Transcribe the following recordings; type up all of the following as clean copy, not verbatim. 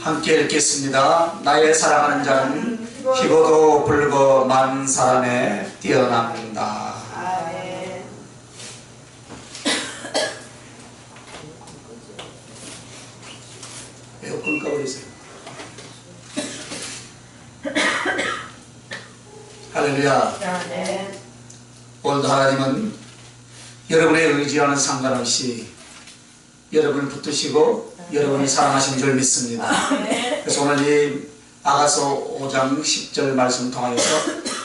함께 읽겠습니다. 나의 사랑하는 자는 희고도 불고 많은 사람에 뛰어납니다. 아멘. 에어컨 꺼버리세요. 할렐루야. 아멘. 오늘도 하나님은 여러분의 의지와는 상관없이 여러분을 붙드시고 여러분이 사랑하신 줄 믿습니다. 그래서 오늘 이 아가서 5장 10절 말씀 통하여서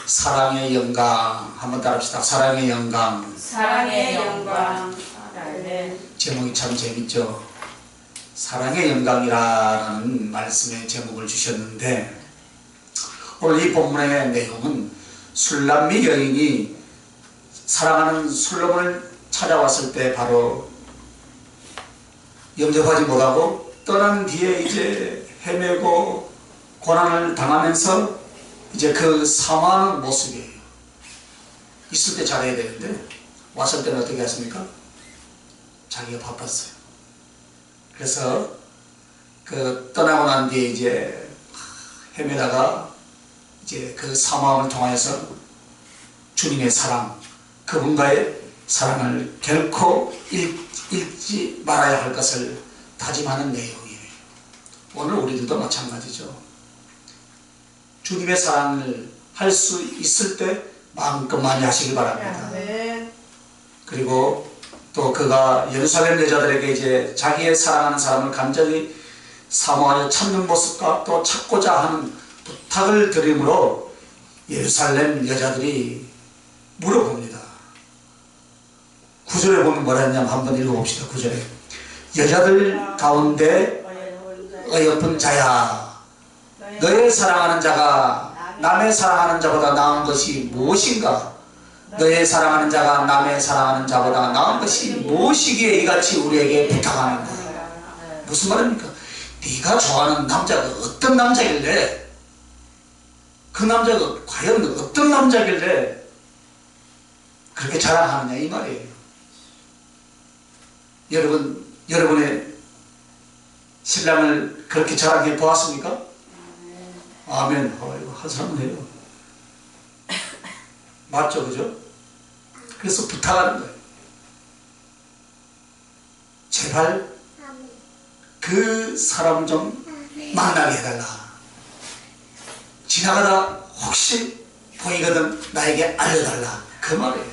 사랑의 영광 한번 따라합시다. 사랑의 영광. 사랑의 영광. 아멘. 제목이 참 재밌죠. 사랑의 영광이라는 말씀의 제목을 주셨는데 오늘 이 본문의 내용은 술람미 여인이 사랑하는 솔로몬을 찾아왔을 때 바로 영접하지 못하고 떠난 뒤에 이제 헤매고 고난을 당하면서 이제 그 사망하는 모습이에요. 있을 때 잘해야 되는데 왔을 때는 어떻게 했습니까? 자기가 바빴어요. 그래서 그 떠나고 난 뒤에 이제 헤매다가 이제 그 사망을 통하여서 주님의 사랑, 그분과의 사랑을 결코 잃지 말아야 할 것을 다짐하는 내용이에요. 오늘 우리들도 마찬가지죠. 주님의 사랑을 할 수 있을 때 마음껏 많이 하시기 바랍니다. 그리고 또 그가 예루살렘 여자들에게 이제 자기의 사랑하는 사람을 간절히 사모하여 찾는 모습과 또 찾고자 하는 부탁을 드림으로 예루살렘 여자들이 물어봅니다. 9절에 보면 뭐라 했냐면 한번 읽어봅시다. 9절에 여자들 가운데 어여쁜 자야, 너의 사랑하는 자가 남의 사랑하는 자보다 나은 것이 무엇인가? 너의 사랑하는 자가 남의 사랑하는 자보다 나은 것이 무엇이기에 이같이 우리에게 부탁하는가? 무슨 말입니까? 네가 좋아하는 남자가 어떤 남자길래, 그 남자가 과연 어떤 남자길래 그렇게 자랑하느냐 이 말이에요. 여러분의 신랑을 그렇게 자랑해 보았습니까? 아멘. 이거 한 사람은 해요. 맞죠, 그죠? 그래서 부탁하는 거예요. 제발 그 사람 좀 만나게 해달라. 지나가다 혹시 보이거든 나에게 알려달라. 그 말이에요.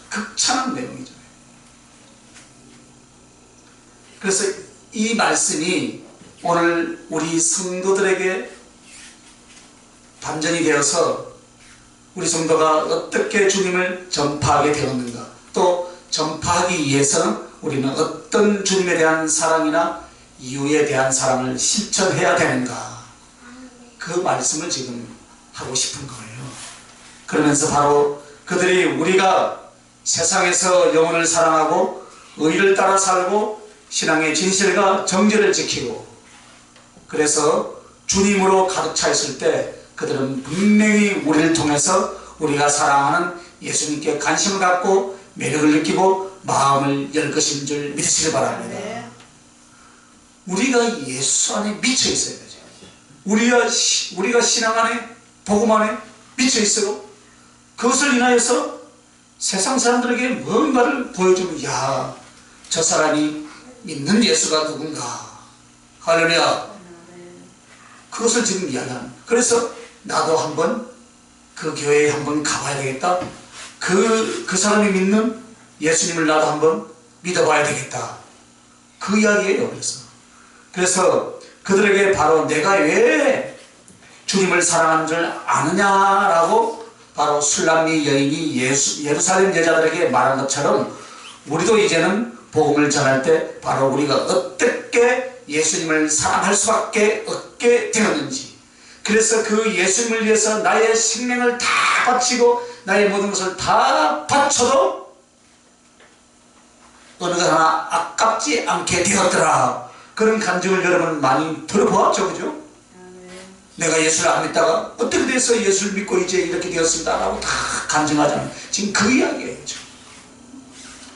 극찬한 내용이죠. 그래서 이 말씀이 오늘 우리 성도들에게 반전이 되어서 우리 성도가 어떻게 주님을 전파하게 되었는가, 또 전파하기 위해서는 우리는 어떤 주님에 대한 사랑이나 이유에 대한 사랑을 실천해야 되는가, 그 말씀을 지금 하고 싶은 거예요. 그러면서 바로 그들이 우리가 세상에서 영혼을 사랑하고 의를 따라 살고 신앙의 진실과 정죄를 지키고 그래서 주님으로 가득 차 있을 때 그들은 분명히 우리를 통해서 우리가 사랑하는 예수님께 관심을 갖고 매력을 느끼고 마음을 열 것인 줄 믿으시기 바랍니다. 우리가 예수 안에 미쳐 있어야 되죠. 우리가 신앙 안에 복음 안에 미쳐 있어도 그것을 인하여서 세상 사람들에게 뭔가를 보여주면 야, 저 사람이 믿는 예수가 누군가. 할렐루야. 그것을 지금 이야기하는. 그래서 나도 한번 그 교회에 한번 가봐야 되겠다. 그 사람이 믿는 예수님을 나도 한번 믿어봐야 되겠다. 그 이야기예요. 그래서 그들에게 바로 내가 왜 주님을 사랑하는 줄 아느냐라고 바로 술람미 여인이 예루살렘 여자들에게 말한 것처럼 우리도 이제는 복음을 전할 때 바로 우리가 어떻게 예수님을 사랑할 수밖에 없게 되었는지, 그래서 그 예수님을 위해서 나의 생명을 다 바치고 나의 모든 것을 다 바쳐도 어느 것 하나 아깝지 않게 되었더라. 그런 간증을 여러분 많이 들어보았죠, 그죠? 내가 예수를 안 믿다가 어떻게 돼서 예수를 믿고 이제 이렇게 되었습니다 라고 다 간증하잖아요. 지금 그 이야기예요.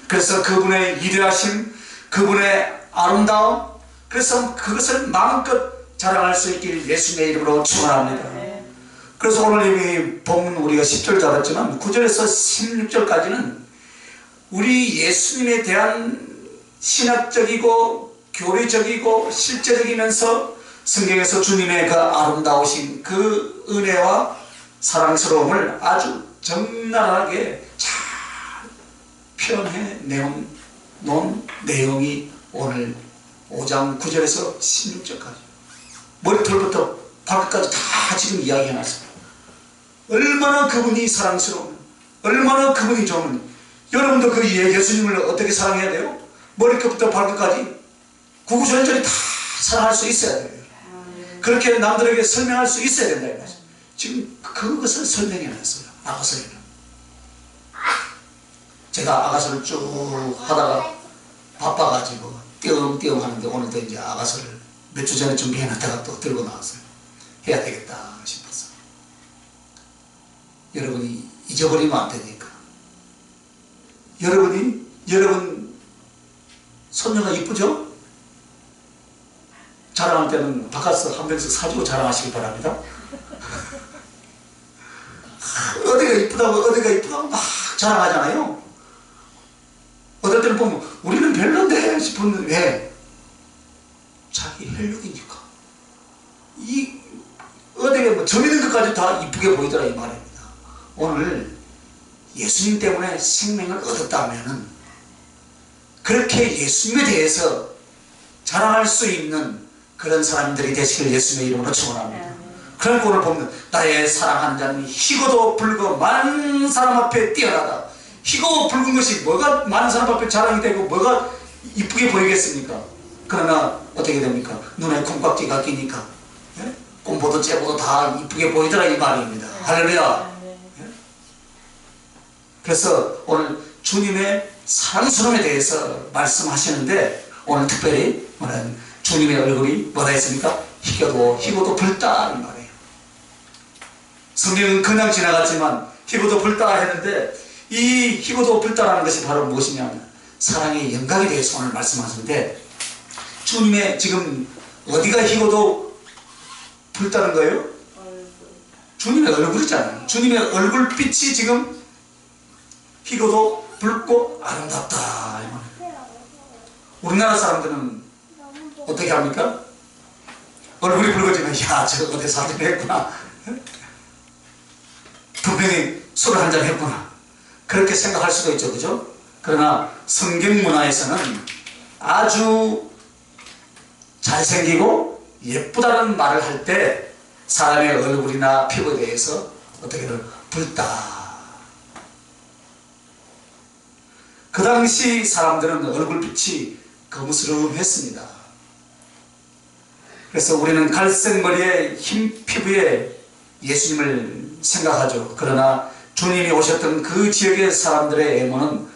그래서 그분의 위대하심, 그분의 아름다움, 그래서 그것을 마음껏 자랑할 수 있길 예수님의 이름으로 축원합니다. 아멘. 그래서 오늘 이 본문 우리가 10절 잡았지만 9절에서 16절까지는 우리 예수님에 대한 신학적이고 교리적이고 실제적이면서 성경에서 주님의 그 아름다우신 그 은혜와 사랑스러움을 아주 적나라하게 잘 표현해 놓은 내용이 오늘 5장 9절에서 16절까지 머리털부터 발끝까지 다 지금 이야기해놨습니다. 얼마나 그분이 사랑스러운, 얼마나 그분이 좋은. 여러분도 그 예수님을 어떻게 사랑해야 돼요? 머리끝부터 발끝까지 구구절절히 다 사랑할 수 있어야 돼요. 그렇게 남들에게 설명할 수 있어야 된다 이 말이죠. 지금 그것을 설명해놨어요. 아가서에는. 제가 아가서를 쭉 하다가 바빠가지고 띄엄띄엄 하는데 오늘도 이제 아가서를 몇 주 전에 준비해놨다가 또 들고 나왔어요. 해야 되겠다 싶어서. 여러분이 잊어버리면 안 되니까. 여러분 손녀가 이쁘죠? 자랑할 때는 바깥에서 한 병씩 사주고 자랑하시기 바랍니다. 어디가 이쁘다고 막 자랑하잖아요. 어떨 때는 보면 우리는 별론데 싶은데 왜? 자기 혈육이니까. 이 어디가 뭐 점있는 것까지 다 이쁘게 보이더라 이 말입니다. 오늘 예수님 때문에 생명을 얻었다면은 그렇게 예수님에 대해서 자랑할 수 있는 그런 사람들이 되시길 예수님의 이름으로 축원합니다. 그러니까 오늘 보면 나의 사랑하는 자는 희고도 붉고 많은 사람 앞에 뛰어나다. 희고 붉은 것이 뭐가 많은 사람 앞에 자랑이 되고 뭐가 이쁘게 보이겠습니까? 그러나 어떻게 됩니까? 눈에 콩깍지가 끼니까 예? 꼼보도 째보도 다 이쁘게 보이더라 이 말입니다. 할렐루야. 예? 그래서 오늘 주님의 사랑스러움에 대해서 말씀하시는데 오늘 특별히 주님의 얼굴이 뭐라 했습니까? 희고도 붉다 이 말이에요. 성경은 그냥 지나갔지만 희고도 붉다 했는데 이 희고도 붉다라는 것이 바로 무엇이냐면 사랑의 영광에 대해서 오늘 말씀하시는데 주님의 지금 어디가 희고도 붉다는 거예요? 주님의 얼굴이잖아요. 주님의 얼굴빛이 지금 희고도 붉고 아름답다. 우리나라 사람들은 어떻게 합니까? 얼굴이 붉어지면 야, 저 어디 사진 했구나. 분명히 술을 한잔 했구나. 그렇게 생각할 수도 있죠. 그죠? 그러나 성경 문화에서는 아주 잘생기고 예쁘다는 말을 할 때 사람의 얼굴이나 피부에 대해서 어떻게든 붉다. 그 당시 사람들은 얼굴빛이 거무스름했습니다. 그래서 우리는 갈색 머리에 흰 피부에 예수님을 생각하죠. 그러나 주님이 오셨던 그 지역의 사람들의 외모는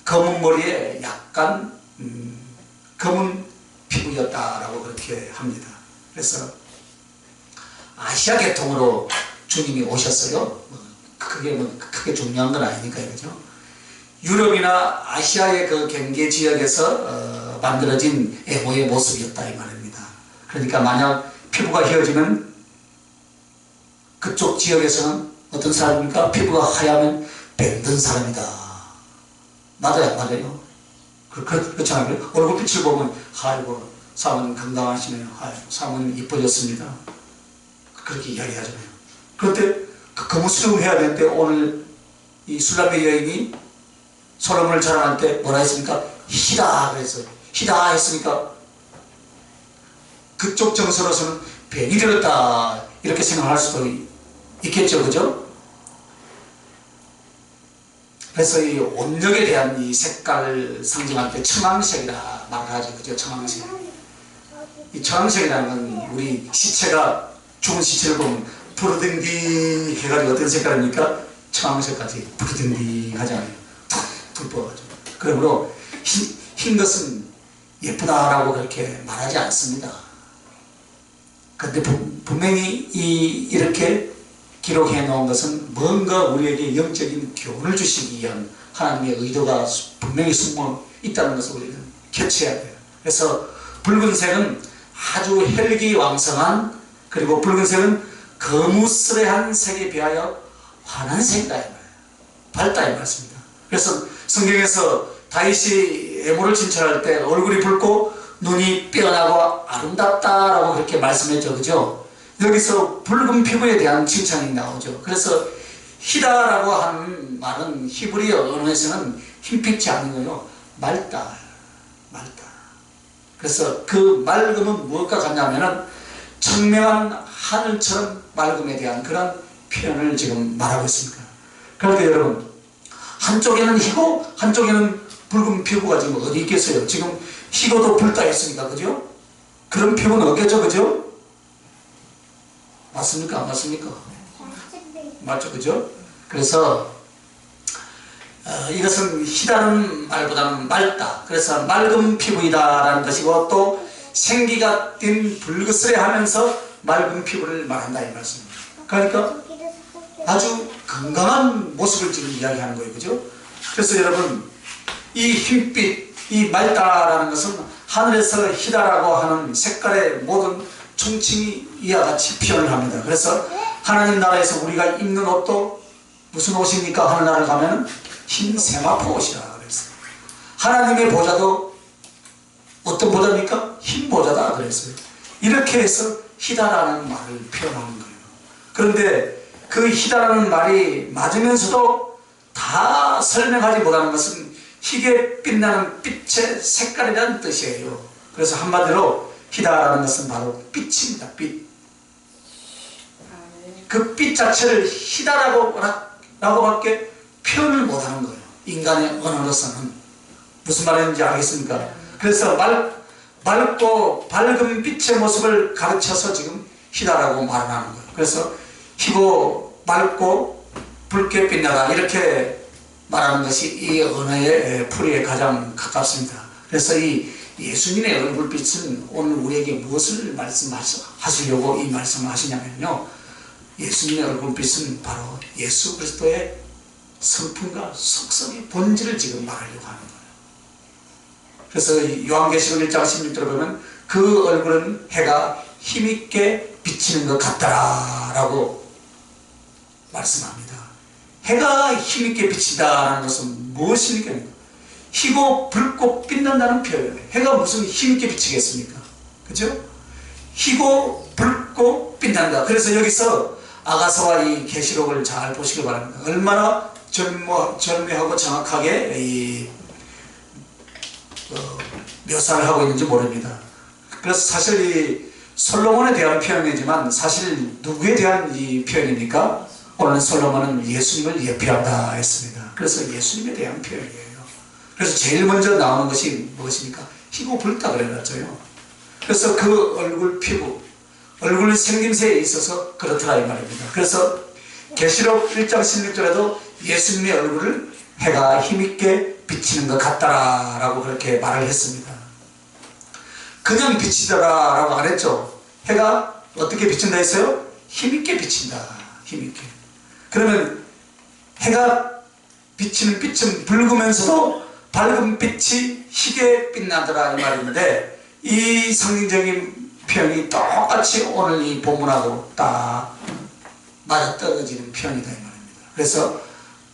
검은 머리에 약간 검은 피부였다라고 그렇게 합니다. 그래서 아시아 계통으로 주님이 오셨어요. 그게 크게 중요한 건 아니니까요. 그죠? 유럽이나 아시아의 그 경계 지역에서 만들어진 외모의 모습이었다 이 말입니다. 그러니까 만약 피부가 휘어지면 그쪽 지역에서는 어떤 사람입니까? 피부가 하얗면 병든 사람이다. 맞아요, 맞아요. 그렇지 않아요? 얼굴빛을 보면 아이고 사모님 건강하시네요. 아이고 사모님 이뻐졌습니다. 그렇게 이야기하잖아요. 그런데 그 거무스름 해야 되는데 오늘 이 술람의 여인이 솔로몬을 자랑할 때 뭐라 했습니까? 희다 그랬어요. 희다 했으니까 그쪽 정서로서는 병이 들었다 이렇게 생각할 수도 있겠죠. 그죠? 그래서 이 온역에 대한 이 색깔을 상징할 때 청황색이라 말하지. 그죠? 청황색. 이 청황색이라는 건 우리 시체가 죽은 시체를 보면 푸르등딩 해가지고 어떤 색깔입니까? 청황색까지 푸르등딩 하잖아요. 툭 부어가지고. 그러므로 흰 것은 예쁘다라고 그렇게 말하지 않습니다. 근데 분명히 이렇게 기록해 놓은 것은 뭔가 우리에게 영적인 교훈을 주시기 위한 하나님의 의도가 분명히 숨어 있다는 것을 우리는 캐치해야 돼요. 그래서 붉은색은 아주 혈기왕성한, 그리고 붉은색은 거무스레한 색에 비하여 환한 색이다 이 말이에요. 밝다 이 말씀입니다. 그래서 성경에서 다윗이 애모를 진찰할 때 얼굴이 붉고 눈이 빼어나고 아름답다라고 그렇게 말씀했죠. 그죠? 여기서 붉은 피부에 대한 칭찬이 나오죠. 그래서 희다라고 하는 말은 히브리어 언어에서는 흰빛이 아니고요, 맑다. 맑다. 그래서 그 맑음은 무엇과 같냐면은 청명한 하늘처럼 맑음에 대한 그런 표현을 지금 말하고 있습니다. 그러니까 여러분, 한쪽에는 희고 한쪽에는 붉은 피부가 지금 어디 있겠어요? 지금 희고도 붉다 했으니까, 그죠? 그런 피부는 없겠죠, 그죠? 맞습니까? 안 맞습니까? 맞죠, 그죠? 그래서 이것은 희다는 말보다는 맑다. 그래서 맑은 피부이다라는 것이고, 또 생기가 띈 붉으스레 하면서 맑은 피부를 말한다 이 말씀입니다. 그러니까 아주 건강한 모습을 지금 이야기하는 거예요. 그죠? 그래서 여러분, 이 흰빛, 이 맑다라는 것은 하늘에서 희다라고 하는 색깔의 모든 총칭이 이와 같이 표현을 합니다. 그래서 하나님 나라에서 우리가 입는 옷도 무슨 옷입니까? 하늘나라를 가면 흰 세마포 옷이라 그랬어요. 하나님의 보좌도 어떤 보좌입니까? 흰 보좌다 그랬어요. 이렇게 해서 희다라는 말을 표현하는 거예요. 그런데 그 희다라는 말이 맞으면서도 다 설명하지 못하는 것은 희게 빛나는 빛의 색깔이라는 뜻이에요. 그래서 한마디로 희다라는 것은 바로 빛입니다. 빛. 그 빛 자체를 희다라고밖에 표현을 못하는 거예요. 인간의 언어로서는. 무슨 말인지 알겠습니까? 그래서 맑고 밝은 빛의 모습을 가르쳐서 지금 희다라고 말하는 거예요. 그래서 희고 맑고 붉게 빛나다 이렇게 말하는 것이 이 언어의 풀이에 가장 가깝습니다. 그래서 이 예수님의 얼굴빛은 오늘 우리에게 무엇을 말씀하시려고 이 말씀을 하시냐면요, 예수님의 얼굴빛은 바로 예수 그리스도의 성품과 속성의 본질을 지금 말하려고 하는 거예요. 그래서 요한계시록 1장 16절에 보면 그 얼굴은 해가 힘있게 비치는 것 같더라라고 말씀합니다. 해가 힘있게 비치다라는 것은 무엇입니까? 희고 붉고 빛난다는 표현이에요. 해가 무슨 힘있게 비치겠습니까? 그죠? 희고 붉고 빛난다. 그래서 여기서 아가서와 이 계시록을 잘 보시기 바랍니다. 얼마나 절묘하고 정확하게 묘사를 하고 있는지 모릅니다. 그래서 사실 이 솔로몬에 대한 표현이지만 사실 누구에 대한 이 표현입니까? 오늘 솔로몬은 예수님을 예표한다 했습니다. 그래서 예수님에 대한 표현이에요. 그래서 제일 먼저 나오는 것이 무엇입니까? 희고 붉다 그래놨죠. 그래서 그 얼굴 피부, 얼굴 생김새에 있어서 그렇더라 이 말입니다. 그래서 계시록 1장 16절에도 예수님의 얼굴을 해가 힘있게 비치는 것 같다라고 그렇게 말을 했습니다. 그냥 비치더라 라고 안 했죠. 해가 어떻게 비친다 했어요? 힘있게 비친다. 힘있게. 그러면 해가 비치는 빛은 붉으면서도 밝은 빛이 희게 빛나더라 이 말인데, 이 상징적인 표현이 똑같이 오늘 이 본문하고 딱 맞아떨어지는 표현이다 이 말입니다. 그래서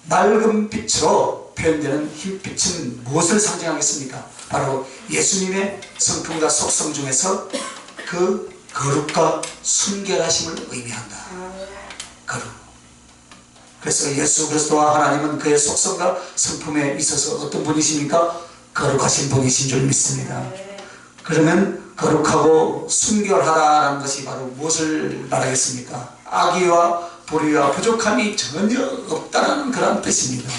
맑은 빛으로 표현되는 흰빛은 무엇을 상징하겠습니까? 바로 예수님의 성품과 속성 중에서 그 거룩과 순결하심을 의미한다. 거룩. 그래서 예수 그리스도와 하나님은 그의 속성과 성품에 있어서 어떤 분이십니까? 거룩하신 분이신 줄 믿습니다. 그러면 거룩하고 순결하다라는 것이 바로 무엇을 말하겠습니까? 악의와 불의와 부족함이 전혀 없다는 그런 뜻입니다.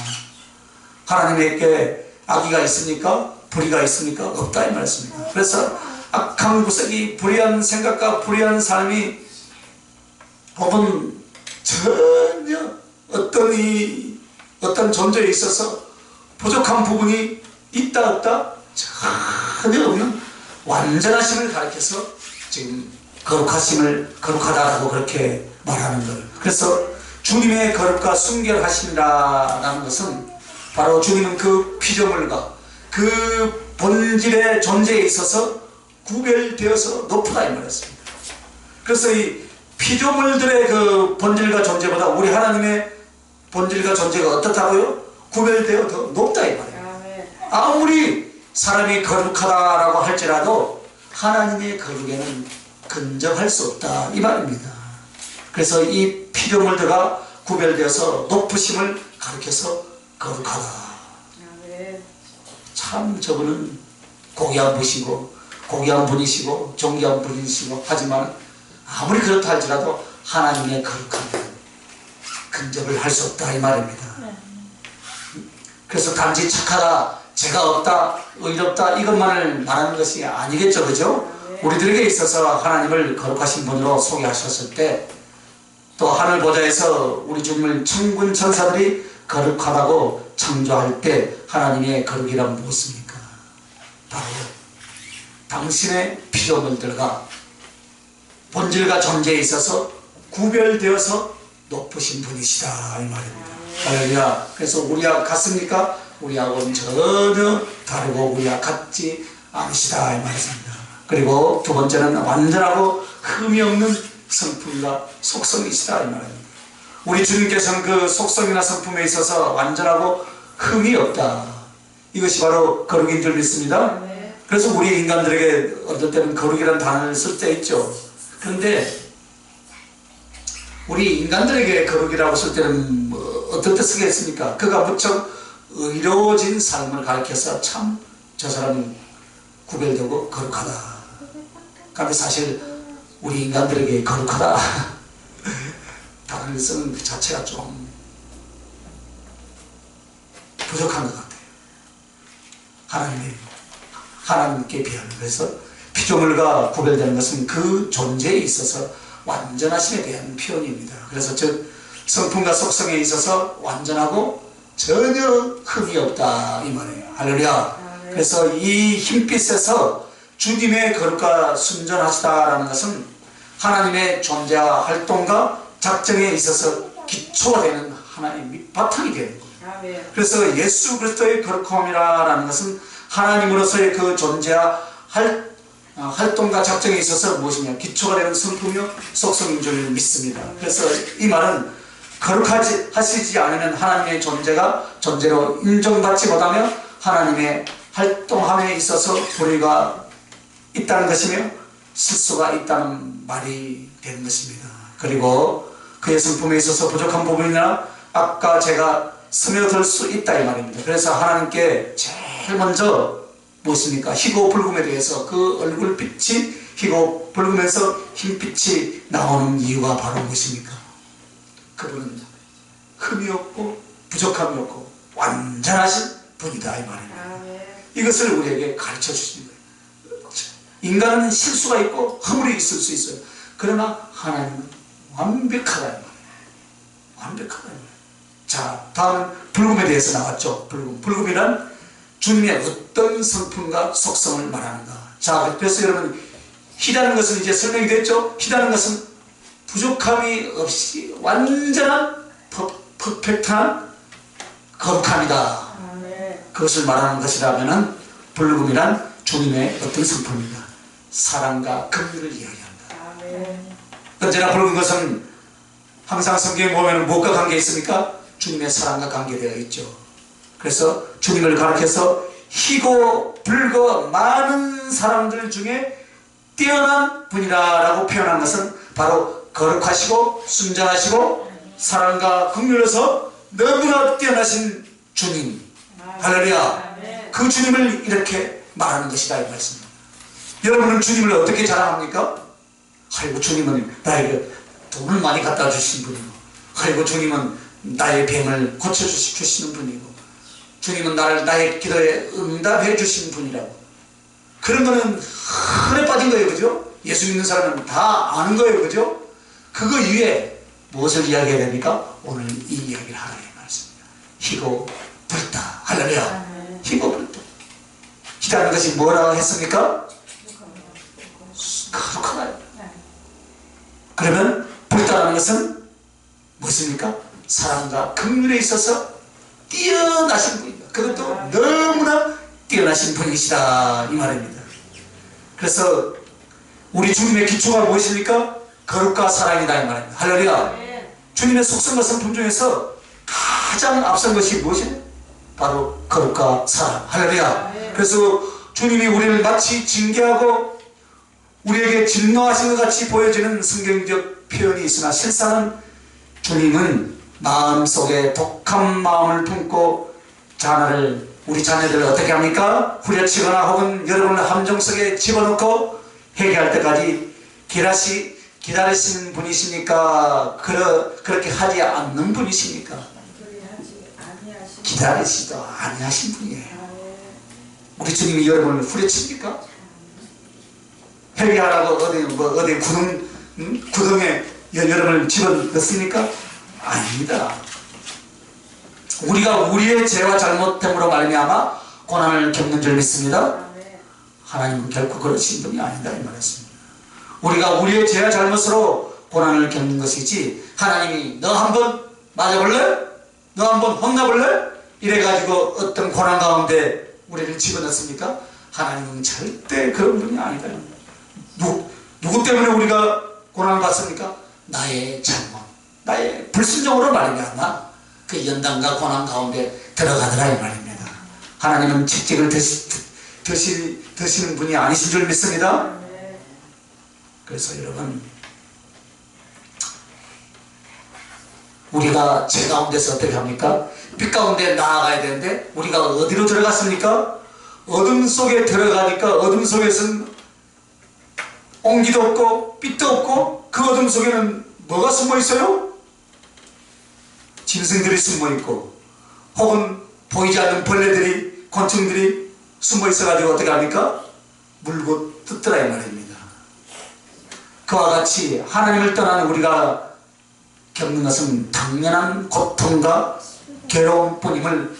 하나님에게 악의가 있습니까? 불의가 있습니까? 없다 이 말씀입니다. 그래서 악한 구석이, 불의한 생각과 불의한 삶이 혹은 전혀 어떤 존재에 있어서 부족한 부분이 있다 없다? 전혀 없는 완전하심을 가리켜서 지금 거룩하다라고 그렇게 말하는 거예요. 그래서 주님의 거룩과 순결하심이라는 것은 바로 주님은 그 피조물과 그 본질의 존재에 있어서 구별되어서 높다 이 말이었습니다. 그래서 이 피조물들의 그 본질과 존재보다 우리 하나님의 본질과 존재가 어떻다고요? 구별되어 더 높다 이 말이에요. 아무리 사람이 거룩하다라고 할지라도 하나님의 거룩에는 근접할 수 없다 이 말입니다. 그래서 이 피조물들과 구별되어서 높으심을 가리켜서 거룩하다. 참 저분은 고귀한 분이시고 고귀한 분이시고 존귀한 분이시고 하지만 아무리 그렇다 할지라도 하나님의 거룩함에 근접을 할 수 없다 이 말입니다. 그래서 단지 착하다, 죄가 없다, 의롭다 이것만을 말하는 것이 아니겠죠, 그죠? 우리들에게 있어서 하나님을 거룩하신 분으로 소개하셨을 때 또 하늘 보좌에서 우리 주님을 천군 천사들이 거룩하다고 창조할 때 하나님의 거룩이란 무엇입니까? 바로 당신의 피조물들과 본질과 존재에 있어서 구별되어서 높으신 분이시다 이 말입니다. 할렐루야. 그래서 우리와 같습니까? 우리하고는 전혀 다르고 우리와 같지 않으시다 이 말입니다. 그리고 두 번째는 완전하고 흠이 없는 성품과 속성이시다 이 말입니다. 우리 주님께서는 그 속성이나 성품에 있어서 완전하고 흠이 없다. 이것이 바로 거룩인 줄 믿습니다. 그래서 우리 인간들에게 어떨 때는 거룩이라는 단어를 쓸 때 있죠. 그런데 우리 인간들에게 거룩이라고 쓸 때는 어떨 때 쓰겠습니까? 그가 무척 의로워진 삶을 가리켜서 참 저 사람은 구별되고 거룩하다. 그런데 사실 우리 인간들에게 거룩하다 단어를 쓰는 그 자체가 좀 부족한 것 같아요. 하나님께 비하는. 그래서 피조물과 구별되는 것은 그 존재에 있어서 완전하심에 대한 표현입니다. 그래서 즉 성품과 속성에 있어서 완전하고 전혀 흠이 없다 이 말이에요. 할렐루야. 그래서 이 흰빛에서 주님의 거룩과 순전하시다라는 것은 하나님의 존재와 활동과 작정에 있어서 기초가 되는 하나의 밑바탕이 되는 거예요. 그래서 예수 그리스도의 거룩함이라는 것은 하나님으로서의 그 존재와 활동과 작정에 있어서 무엇이냐? 기초가 되는 성품이요 속성인 줄 믿습니다. 그래서 이 말은 거룩하시지 않으면 하나님의 존재가 존재로 인정받지 못하며 하나님의 활동함에 있어서 불의가 있다는 것이며 실수가 있다는 말이 되는 것입니다. 그리고 그의 성품에 있어서 부족한 부분이나 아까 제가 스며들 수 있다 이 말입니다. 그래서 하나님께 제일 먼저 무엇입니까? 희고 붉음에 대해서 그 얼굴빛이 희고 붉으면서 흰빛이 나오는 이유가 바로 무엇입니까? 그분은 흠이 없고 부족함이 없고 완전하신 분이다 이 말입니다. 이것을 우리에게 가르쳐 주시는 거예요. 인간은 실수가 있고 허물이 있을 수 있어요. 그러나 하나님은 완벽하다 이 말이에요. 완벽하다 이 말이에요. 자, 다음은 붉음에 대해서 나왔죠. 붉음이란 주님의 어떤 성품과 속성을 말하는가. 자, 그래서 여러분 희다는 것은 이제 설명이 됐죠. 희다는 것은 부족함이 없이 완전한 퍼펙트한 거룩함이다. 그것을 말하는 것이라면 붉음이란 주님의 어떤 성품입니다. 사랑과 긍휼을 이야기한다. 언제나 붉은 것은 항상 성경에 보면 무엇과 관계 있습니까? 주님의 사랑과 관계되어 있죠. 그래서 주님을 가리켜서 희고 붉어 많은 사람들 중에 뛰어난 분이라고 표현한 것은 바로 거룩하시고 순전하시고 사랑과 긍휼로서 너무나 뛰어나신 주님. 할렐루야. 그 주님을 이렇게 말하는 것이다 이 말씀입니다. 여러분은 주님을 어떻게 자랑합니까? 아이고 주님은 나에게 돈을 많이 갖다 주신 분이고, 아이고 주님은 나의 병을 고쳐주시는 분이고, 주님은 나의 기도에 응답해 주신 분이라고. 그런 거는 흔해 빠진 거예요. 그죠? 예수 믿는 사람은 다 아는 거예요. 그죠? 그거 이외에 무엇을 이야기해야 됩니까? 오늘 이 이야기를 하라는 말씀입니다. 희고 붉다. 할렐루야. 희고 붉다. 희다는 것이 뭐라고 했습니까? 거룩하다. 그러면 붉다는 것은 무엇입니까? 사랑과 긍휼에 있어서 뛰어나신 분입니다. 그것도 너무나 뛰어나신 분이시다 이 말입니다. 그래서 우리 주님의 기초가 무엇입니까? 거룩과 사랑이다 이 말입니다. 할렐루야. 주님의 속성과 성품 중에서 가장 앞선 것이 무엇이냐? 바로 거룩과 사랑. 할렐루야. 그래서 주님이 우리를 마치 징계하고 우리에게 진노하신 것 같이 보여지는 성경적 표현이 있으나 실상은 주님은 마음속에 독한 마음을 품고 우리 자녀들을 어떻게 합니까? 후려치거나 혹은 여러분을 함정 속에 집어넣고 회개할 때까지 기다리시는 분이십니까? 그렇게 하지 않는 분이십니까? 기다리시도 아니하신 분이에요. 우리 주님이 여러분을 후려칩니까? 회개하라고 어디 구덩에 여러분을 집어넣습니까? 아닙니다. 우리가 우리의 죄와 잘못됨으로 말미암아 고난을 겪는 줄 믿습니다. 하나님은 결코 그러신 분이 아니다 이 말했습니다. 우리가 우리의 죄와 잘못으로 고난을 겪는 것이지 하나님이 너 한번 맞아볼래? 너 한번 혼나볼래? 이래가지고 어떤 고난 가운데 우리를 집어넣습니까? 하나님은 절대 그런 분이 아니다. 누구 때문에 우리가 고난을 받습니까? 나의 잘못, 나의 불순종으로 말미암아 그 연단과 고난 가운데 들어가더라 이 말입니다. 하나님은 채찍을 드시는 분이 아니신 줄 믿습니다. 그래서 여러분, 우리가 죄 가운데서 어떻게 합니까? 빛 가운데 나아가야 되는데 우리가 어디로 들어갔습니까? 어둠 속에 들어가니까 어둠 속에서는 온기도 없고 빛도 없고 그 어둠 속에는 뭐가 숨어 있어요? 짐승들이 숨어 있고 혹은 보이지 않는 벌레들이, 곤충들이 숨어 있어가지고 어떻게 합니까? 물고 뜯더라 이 말입니다. 그와 같이 하나님을 떠난 우리가 겪는 것은 당연한 고통과 괴로움뿐임을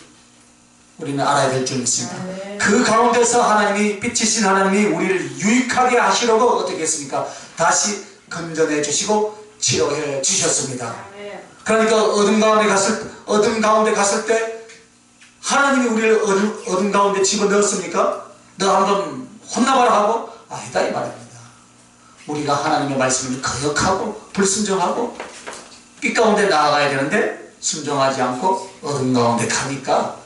우리는 알아야 될 줄 믿습니다. 그 가운데서 하나님이 빛이신 하나님이 우리를 유익하게 하시려고 어떻게 했습니까? 다시 건져내 주시고 치료해 주셨습니다. 그러니까 어둠 가운데 갔을 때 하나님이 우리를 어둠 가운데 집어넣었습니까? 너 한번 혼나봐라 하고? 아니다 이 말입니다. 우리가 하나님의 말씀을 거역하고 불순종하고 빛 가운데 나아가야 되는데 순종하지 않고 어둠 가운데 가니까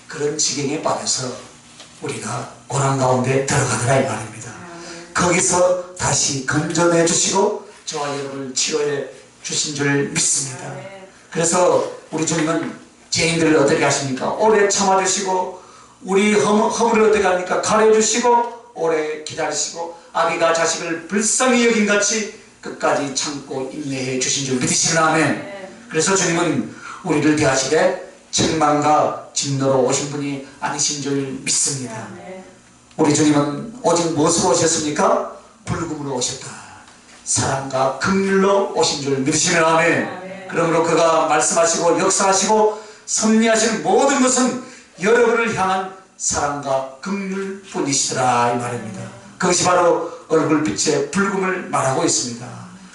그런 지경에 빠져서 우리가 고난 가운데 들어가더라 이 말입니다. 거기서 다시 건져내 주시고 저와 여러분을 치료해 주신 줄 믿습니다. 그래서 우리 주님은 죄인들을 어떻게 하십니까? 오래 참아주시고 우리 허물을 어떻게 합니까? 가려주시고 오래 기다리시고 아비가 자식을 불쌍히 여긴 같이 끝까지 참고 인내해 주신 줄 믿으시면 아멘. 그래서 주님은 우리를 대하시되 책망과 진노로 오신 분이 아니신 줄 믿습니다. 우리 주님은 오직 무엇으로 오셨습니까? 불금으로 오셨다. 사랑과 긍휼로 오신 줄 믿으시면 아멘. 그러므로 그가 말씀하시고 역사하시고 섭리하시는 모든 것은 여러분을 향한 사랑과 긍휼 뿐이시더라 이 말입니다. 그것이 바로 얼굴빛의 불금을 말하고 있습니다.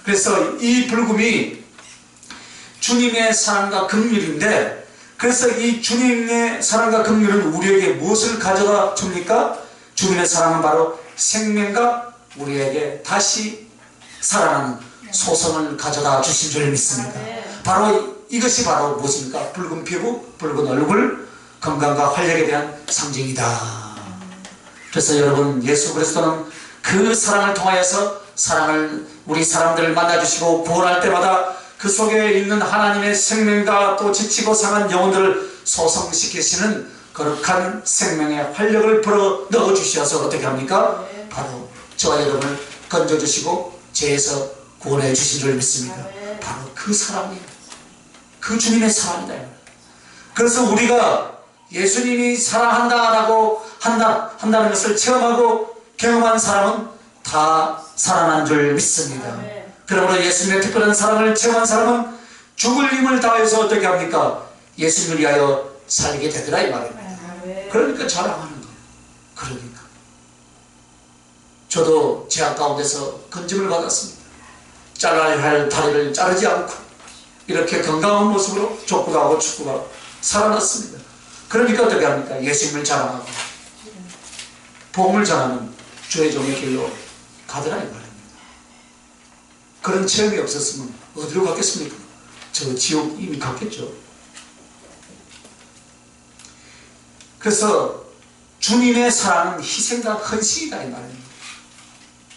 그래서 이 불금이 주님의 사랑과 긍휼인데, 그래서 이 주님의 사랑과 긍휼은 우리에게 무엇을 가져다 줍니까? 주님의 사랑은 바로 생명과 우리에게 다시 살아나는 소성을 가져다 주신 줄 믿습니다. 바로 이것이 바로 무엇입니까? 붉은 피부, 붉은 얼굴, 건강과 활력에 대한 상징이다. 그래서 여러분, 예수 그리스도는 그 사랑을 통하여서 우리 사람들을 만나주시고 구원할 때마다 그 속에 있는 하나님의 생명과 또 지치고 상한 영혼들을 소성시키시는 거룩한 생명의 활력을 불어 넣어주셔서 어떻게 합니까? 바로 저와 여러분을 건져주시고 죄에서 구원해 주신 줄 믿습니다. 바로 그 사랑이, 그 주님의 사랑이다. 그래서 우리가 예수님이 사랑한다라고 한다는 것을 체험하고 경험한 사람은 다 살아난 줄 믿습니다. 그러므로 예수님의 특별한 사랑을 체험한 사람은 죽을 힘을 다해서 어떻게 합니까? 예수님을 위하여 살게 되더라 이 말입니다. 그러니까 자랑하는 거예요. 그러니까 저도 제약 가운데서 건짐을 받았습니다. 잘라야 할 다리를 자르지 않고 이렇게 건강한 모습으로 족구도 하고 축구도 하고 살아났습니다. 그러니까 어떻게 합니까? 예수님을 자랑하고 복음을 전하는 주의 종의 길로 가더라 이 말입니다. 그런 체험이 없었으면 어디로 갔겠습니까? 저 지옥 이미 갔겠죠. 그래서 주님의 사랑은 희생과 헌신이다 이 말입니다.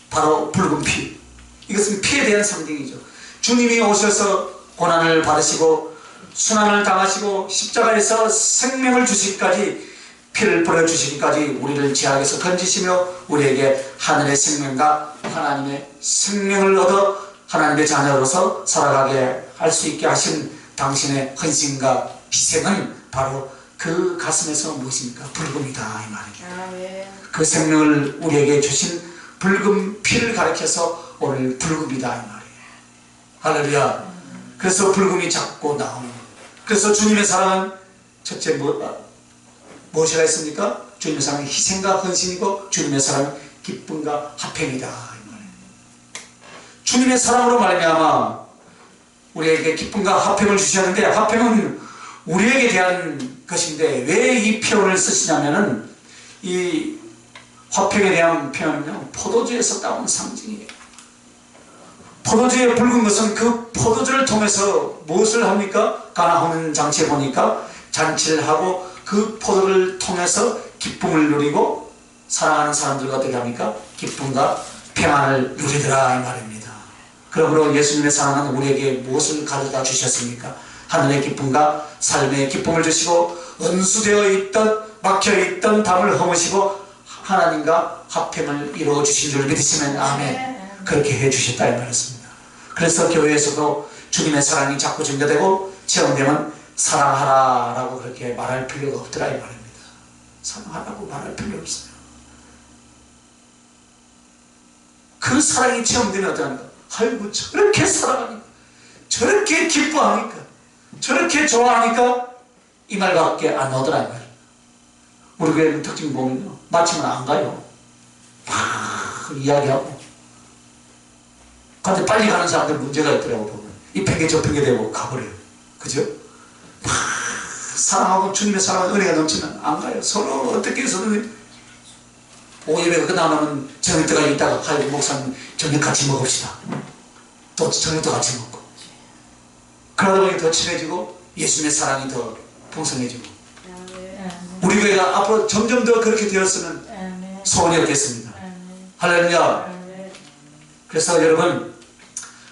바로 붉은 피, 이것은 피에 대한 상징이죠. 주님이 오셔서 고난을 받으시고 순환을 당하시고 십자가에서 생명을 주시기까지, 피를 뿌려주시기까지 우리를 죄악에서 건지시며 우리에게 하늘의 생명과 하나님의 생명을 얻어 하나님의 자녀로서 살아가게 할 수 있게 하신 당신의 헌신과 희생은 바로 그 가슴에서 무엇입니까? 붉음이다 이 말입니다. 아멘. 그 생명을 우리에게 주신 붉은 피를 가리켜서 오늘 붉음이다 이 말이에요. 할렐루야. 그래서 붉음이 자꾸 나오는 거예요. 그래서 주님의 사랑은 첫째 무엇이라 했습니까? 주님의 사랑은 희생과 헌신이고 주님의 사랑은 기쁨과 화평이다 이 말이에요. 주님의 사랑으로 말미암아 우리에게 기쁨과 화평을 주셨는데, 화평은 우리에게 대한 것인데 왜 이 표현을 쓰시냐면은, 이 화평에 대한 표현은요, 포도주에서 따온 상징이에요. 포도주에 붉은 것은 그 포도주를 통해서 무엇을 합니까? 가나하는 장치에 보니까 잔치를 하고 그 포도를 통해서 기쁨을 누리고 사랑하는 사람들과 어떻게 합니까? 기쁨과 평안을 누리더라 이 말입니다. 그러므로 예수님의 사랑은 우리에게 무엇을 가져다 주셨습니까? 하늘의 기쁨과 삶의 기쁨을 주시고 은수되어 있던 막혀있던 담을 허무시고 하나님과 화평을 이루어 주신 줄 믿으시면 아멘. 그렇게 해주셨다 이 말이었습니다. 그래서 교회에서도 주님의 사랑이 자꾸 증거되고 체험되면 사랑하라 라고 그렇게 말할 필요가 없더라 이 말입니다. 사랑하라고 말할 필요 없어요. 그 사랑이 체험되면 어떠합니까? 아이고 저렇게 사랑하니까, 저렇게 기뻐하니까, 저렇게 좋아하니까 이 말밖에 안 나오더라 이 말이에요. 우리 교회는 특징 보면요, 마치면 안 가요. 막 이야기하고. 근데 빨리 가는 사람들 문제가 있더라고 보면. 이 팽개 저 팽개 대고 가버려요. 그죠? 막 사랑하고 주님의 사랑은 은혜가 넘치면 안 가요. 서로 어떻게 해서든 오예배가 끝나면 저녁 때까지 있다가, 아이고 목사님 저녁 같이 먹읍시다. 또 저녁도 같이 먹고. 그러다 보니 더 친해지고 예수님의 사랑이 더 풍성해지고. 우리 교회가 앞으로 점점 더 그렇게 되었으면 소원이 없겠습니다. 할렐루야. 그래서 여러분,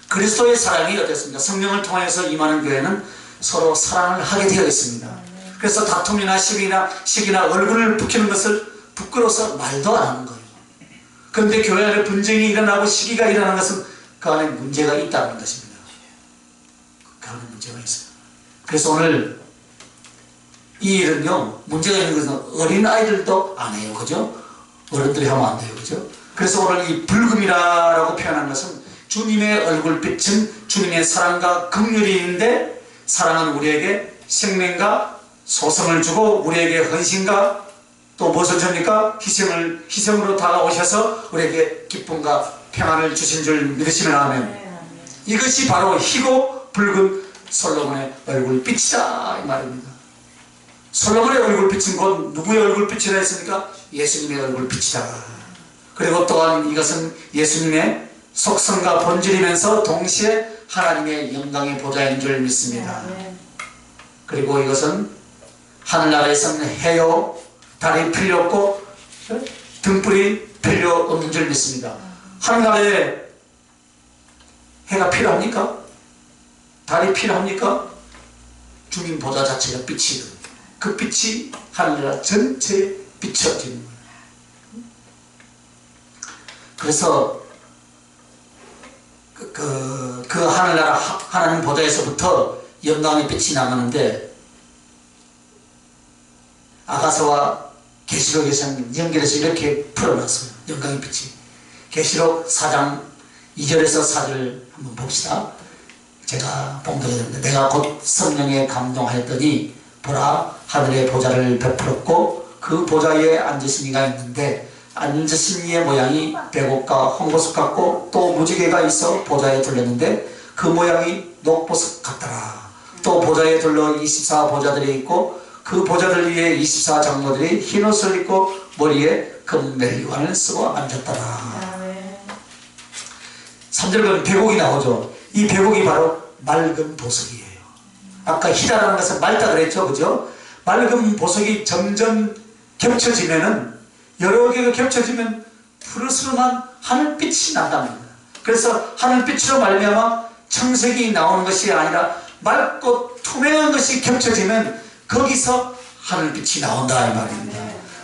그리스도의 사랑이 어땠습니까? 성령을 통해서 임하는 교회는 서로 사랑을 하게 되어 있습니다. 그래서 다툼이나 시기나 얼굴을 붉히는 것을 부끄러워서 말도 안 하는 거예요. 그런데 교회 안에 분쟁이 일어나고 시기가 일어나는 것은 그 안에 문제가 있다는 것입니다. 그 안에 문제가 있어요. 그래서 오늘 이 일은요, 문제가 있는 것은 어린 아이들도 안 해요. 그죠? 어른들이 하면 안 돼요. 그죠? 그래서 오늘 이 붉음이라고 표현한 것은 주님의 얼굴빛은 주님의 사랑과 긍휼이 있는데, 사랑은 우리에게 생명과 소성을 주고 우리에게 헌신과 또 무엇을 줍니까? 희생으로 다가오셔서 우리에게 기쁨과 평안을 주신 줄 믿으시면 아멘. 이것이 바로 희고 붉은 솔로몬의 얼굴빛이다 이 말입니다. 솔로몬의 얼굴빛은 곧 누구의 얼굴빛이라 했습니까? 예수님의 얼굴빛이다. 그리고 또한 이것은 예수님의 속성과 본질이면서 동시에 하나님의 영광의 보좌인 줄 믿습니다. 그리고 이것은 하늘나라에서는 해요, 달이 필요 없고 등불이 필요 없는 줄 믿습니다. 하늘나라에 해가 필요합니까? 달이 필요합니까? 주님 보좌 자체가 빛이거든요. 그 빛이 하늘나라 전체에 비춰지는 거예요. 그래서 그 하늘나라 하나님 보좌에서부터 영광의 빛이 나가는데, 아가서와 계시록에서는 연결해서 이렇게 풀어놨어요. 영광의 빛이. 계시록 4장 2절에서 4절 한번 봅시다. 제가 봉독해 드립니다. 내가 곧 성령에 감동하였더니 보라, 하늘의 보좌를 베풀었고 그 보좌에 앉으신 이가 있는데, 앉으신 이의 모양이 백옥과 홍보석 같고 또 무지개가 있어 보좌에 둘렸는데 그 모양이 녹보석 같더라. 또 보좌에 둘러 24 보좌들이 있고 그 보좌들 위에 24 장로들이 흰옷을 입고 머리에 금멜관을 쓰고 앉았더라. 아멘. 3절 보면 배곡이 나오죠. 이 배곡이 바로 맑은 보석이에요. 아까 희다라는 것은 맑다 그랬죠, 그죠? 맑은 보석이 점점 겹쳐지면은, 여러 개가 겹쳐지면 푸르스름한 하늘빛이 난답니다. 그래서 하늘빛으로 말미암아 청색이 나오는 것이 아니라 맑고 투명한 것이 겹쳐지면 거기서 하늘빛이 나온다 이 말입니다.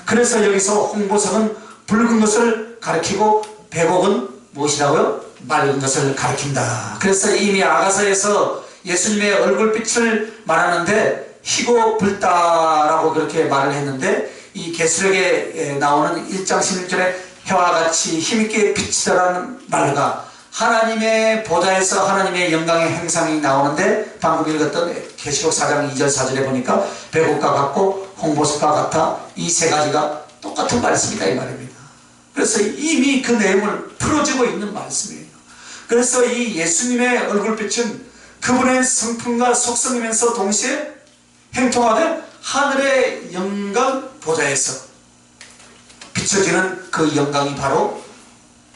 그래서 여기서 홍보석은 붉은 것을 가리키고 배곡은 무엇이라고요? 맑은 것을 가리킨다. 그래서 이미 아가서에서 예수님의 얼굴빛을 말하는데 희고 붉다라고 그렇게 말을 했는데, 이 계시록에 나오는 1장 16절에 해와 같이 힘있게 비치더라는 말과 하나님의 보좌에서 하나님의 영광의 행상이 나오는데, 방금 읽었던 계시록 4장 2절 4절에 보니까 배곡과 같고 홍보석과 같아 이 세 가지가 똑같은 말씀이다 이 말입니다. 그래서 이미 그 내용을 풀어주고 있는 말씀이에요. 그래서 이 예수님의 얼굴빛은 그분의 성품과 속성이면서 동시에 행통하되 하늘의 영광 보좌에서 비춰지는 그 영광이 바로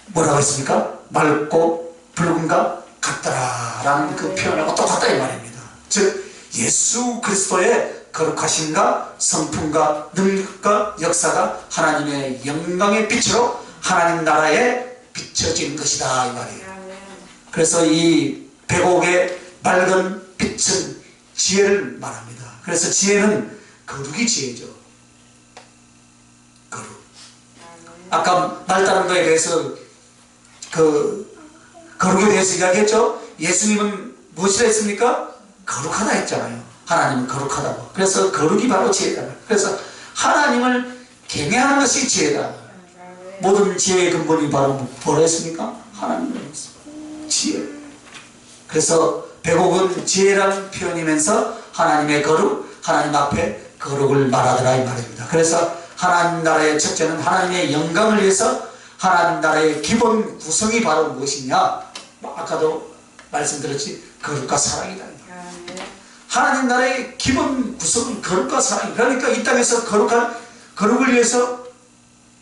뭐라고 했습니까? 맑고 붉은가 같더라라는 그 표현하고 똑같다 이 말입니다. 즉 예수 그리스도의 거룩하심과 성품과 능력과 역사가 하나님의 영광의 빛으로 하나님 나라에 비춰진 것이다 이 말이에요. 그래서 이 배곡의 맑은 빛은 지혜를 말합니다. 그래서 지혜는 거룩이 지혜죠. 거룩. 아까 맑다는 거에 대해서 거룩에 대해서 이야기했죠. 예수님은 무엇이라 했습니까? 거룩하다 했잖아요. 하나님은 거룩하다고. 그래서 거룩이 바로 지혜다. 그래서 하나님을 경외하는 것이 지혜다. 모든 지혜의 근본이 바로 뭐라 했습니까? 하나님이었습니다. 지혜. 그래서 배곡은 지혜라는 표현이면서 하나님의 거룩, 하나님 앞에 거룩을 말하더라 이 말입니다. 그래서 하나님 나라의 첫째는 하나님의 영광을 위해서 하나님 나라의 기본 구성이 바로 무엇이냐? 아까도 말씀드렸지, 거룩과 사랑이다. 하나님 나라의 기본 구성은 거룩과 사랑이다. 그러니까 이 땅에서 거룩을 위해서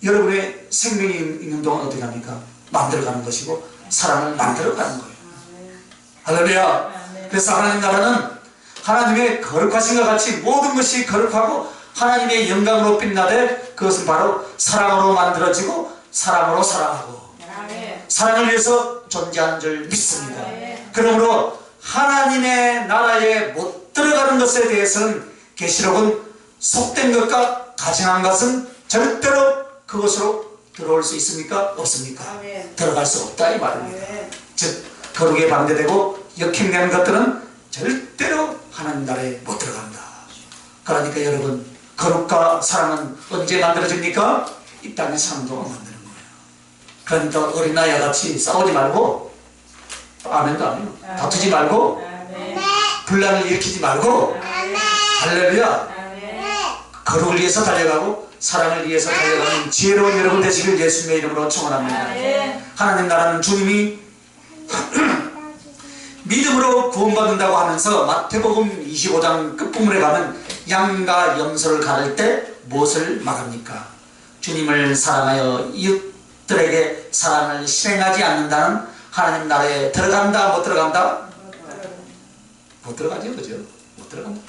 여러분의 생명이 있는 동안 어떻게 합니까? 만들어가는 것이고 사랑을 만들어가는 거예요. 할렐루야. 그래서 하나님 나라는 하나님의 거룩하신과 같이 모든 것이 거룩하고 하나님의 영광으로 빛나되 그것은 바로 사랑으로 만들어지고 사랑으로 사랑하고 사랑을 위해서 존재하는 줄 믿습니다. 그러므로 하나님의 나라에 못 들어가는 것에 대해서는 계시록은 속된 것과 가증한 것은 절대로 그것으로 들어올 수 있습니까? 없습니까? 들어갈 수 없다 이 말입니다. 즉 거룩에 반대되고 역행되는 것들은 절대로 하나님 나라에 못 들어간다. 그러니까 여러분, 거룩과 사랑은 언제 만들어집니까? 이 땅의 상도가 만드는 거예요. 그러니까 어린아이와 같이 싸우지 말고, 아멘도 아멘, 다투지 말고, 분란을 일으키지 말고, 할렐루야, 거룩을 위해서 달려가고 사랑을 위해서 달려가는 지혜로운 여러분 되시길 예수님의 이름으로 축원합니다. 하나님 나라는 주님이 믿음으로 구원받는다고 하면서 마태복음 25장 끝부분에 가면 양과 염소를 가를 때 무엇을 말합니까? 주님을 사랑하여 이웃들에게 사랑을 실행하지 않는다는 하나님 나라에 들어간다 못 들어간다? 못 들어가죠, 그죠? 못 들어간다.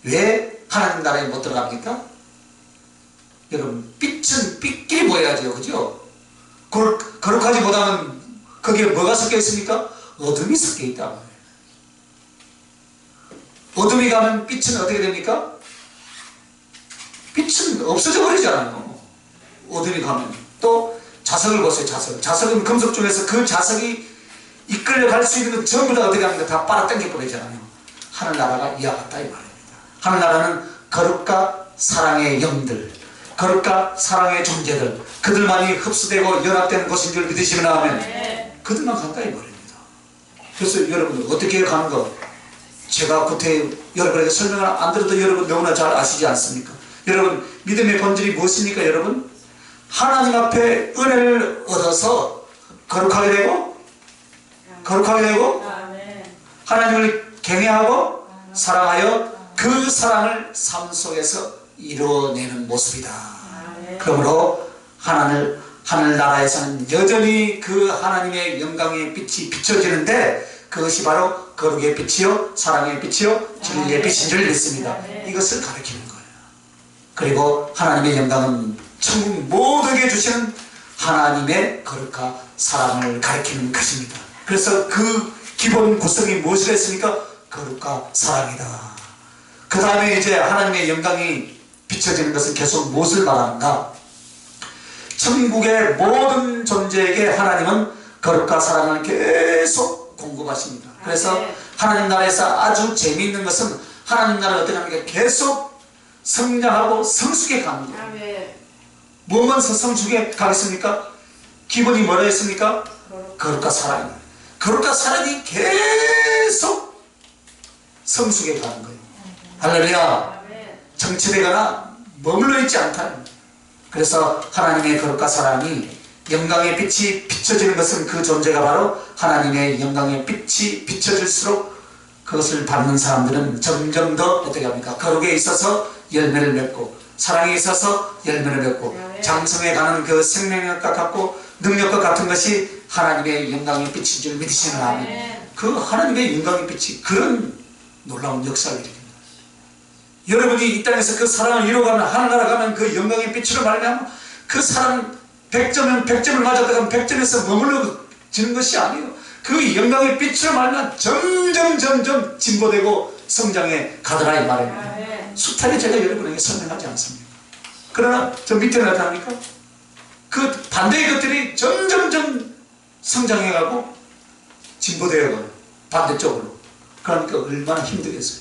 왜 하나님 나라에 못 들어갑니까? 여러분, 빛은 빛끼리 보여야죠, 그죠? 거룩하지 못하면 거기에 뭐가 섞여 있습니까? 어둠이 섞여 있다. 어둠이 가면 빛은 어떻게 됩니까? 빛은 없어져 버리잖아요. 어둠이 가면. 또 자석을 보세요. 자석은 금속 중에서 그 자석이 이끌려 갈 수 있는 것 전부 다 어떻게 합니까? 다 빨아당겨 버리잖아요. 하늘나라가 이와 같다 이 말입니다. 하늘나라는 거룩과 사랑의 영들, 거룩과 사랑의 존재들, 그들만이 흡수되고 연합되는 곳인 줄 믿으시면 하면 그들만 간다 이 말입니다. 그래서 여러분 어떻게 가는 거? 제가 그때 여러분에게 설명을 안 들어도 여러분 너무나 잘 아시지 않습니까? 여러분, 믿음의 본질이 무엇입니까? 여러분, 하나님 앞에 은혜를 얻어서 거룩하게 되고 하나님을 경외하고 사랑하여 그 사랑을 삶 속에서 이루어내는 모습이다. 그러므로 하늘나라에서는 여전히 그 하나님의 영광의 빛이 비춰지는데 그것이 바로 거룩의 빛이요 사랑의 빛이요 진리의 빛인 줄 믿습니다. 이것을 가르치는 거예요. 그리고 하나님의 영광은 천국 모두에게 주시는 하나님의 거룩과 사랑을 가리키는 것입니다. 그래서 그 기본 구성이 무엇을 했습니까? 거룩과 사랑이다. 그 다음에 이제 하나님의 영광이 비춰지는 것은 계속 무엇을 말하는가? 천국의 모든 존재에게 하나님은 거룩과 사랑을 계속 공급하십니다. 그래서 하나님 나라에서 아주 재미있는 것은 하나님 나라가 어떻게 하는 게 계속 성장하고 성숙해 가는 거예요. 뭐만 성숙해 가겠습니까? 기본이 뭐라 했습니까? 거룩과 사랑입니다. 거룩과 사랑이 계속 성숙해 가는 거예요. 할렐루야. 정체되거나 머물러 있지 않다는 거예요. 그래서 하나님의 거룩과 사랑이 영광의 빛이 비춰지는 것은 그 존재가 바로 하나님의 영광의 빛이 비춰질수록 그것을 받는 사람들은 점점 더 어떻게 합니까? 거룩에 있어서 열매를 맺고 사랑에 있어서 열매를 맺고 장성해 가는 그 생명력과 같고 능력과 같은 것이 하나님의 영광의 빛인 줄 믿으시는 아멘. 그 하나님의 영광의 빛이 그런 놀라운 역사를 일으킵니다. 여러분이 이 땅에서 그 사랑을 이루어가면 하늘나라 가면 그 영광의 빛으로 말미암아 그 사랑 100점은 100점을 맞았다가 100점에서 머물러지는 것이 아니에요. 그 영광의 빛으로 말미암아 점점 진보되고 성장해 가더라 이 말입니다. 숱하게 제가 여러분에게 설명하지 않습니다. 그러나 저 밑에 나타납니까? 그 반대의 것들이 점점 성장해가고 진보되어가고 반대쪽으로. 그러니까 얼마나 힘들겠어요.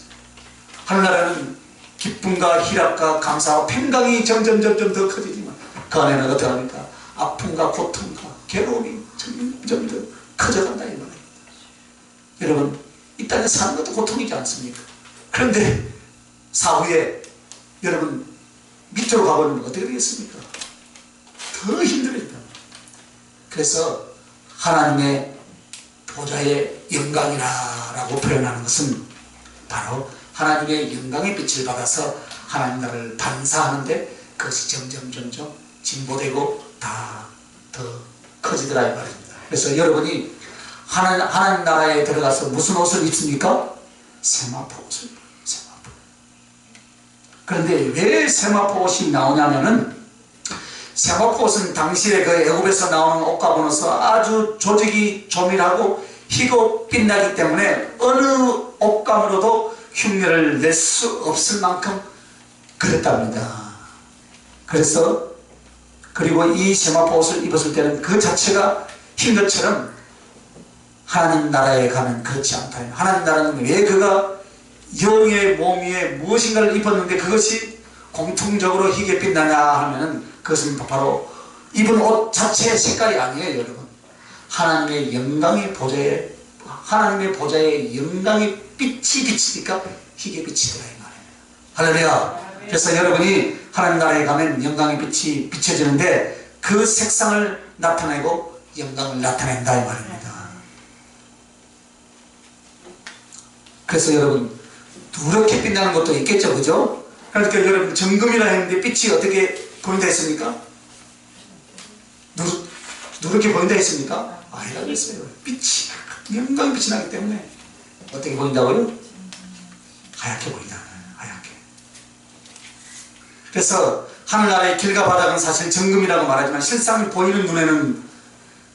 하늘나라는 기쁨과 희락과 감사와 평강이 점점 더 커지지만 그 안에는 어떻게 합니까? 아픔과 고통과 괴로움이 점점 더 커져간다 이 말입니다. 여러분 이 땅에 사는 것도 고통이지 않습니까? 그런데 사후에 여러분 밑으로 가버리면 어떻게 되겠습니까? 더 힘들어진다. 그래서 하나님의 보좌의 영광이라고 표현하는 것은 바로 하나님의 영광의 빛을 받아서 하나님 나라를 반사하는데 그것이 점점 진보되고 다 더 커지더라 이 말입니다. 그래서 여러분이 하나님 나라에 들어가서 무슨 옷을 입습니까? 세마포 옷을 입어요. 세마포. 그런데 왜 세마포 옷이 나오냐면은 세마포 옷은 당시에 그 애굽에서 나오는 옷과 보너서 아주 조직이 조밀하고 희고 빛나기 때문에 어느 옷감으로도 흉내를 낼 수 없을 만큼 그랬답니다. 그래서 그리고 이 세마포 옷을 입었을 때는 그 자체가 흰 것처럼 하나님 나라에 가면 그렇지 않다. 하나님 나라는 왜 그가 영의 몸 위에 무엇인가를 입었는데 그것이 공통적으로 희게 빛나냐 하면은 그것은 바로 입은 옷 자체의 색깔이 아니에요, 여러분. 하나님의 영광의 보좌에 하나님의 보좌에 영광의 빛이 비치니까 희게 비치더라 이 말이에요. 할렐루야. 그래서 여러분이 하나님 나라에 가면 영광의 빛이 비춰지는데 그 색상을 나타내고 영광을 나타낸다 이 말입니다. 그래서 여러분 누렇게 빛나는 것도 있겠죠, 그죠? 그러니까 여러분 정금이라 했는데 빛이 어떻게 보인다 했습니까? 누렇게 보인다 했습니까? 아니라고 했어요. 빛이 영광의 빛이 나기 때문에 어떻게 보인다고요? 하얗게 보인다. 하얗게. 그래서 하늘나라의 길과 바닥은 사실 정금이라고 말하지만 실상 보이는 눈에는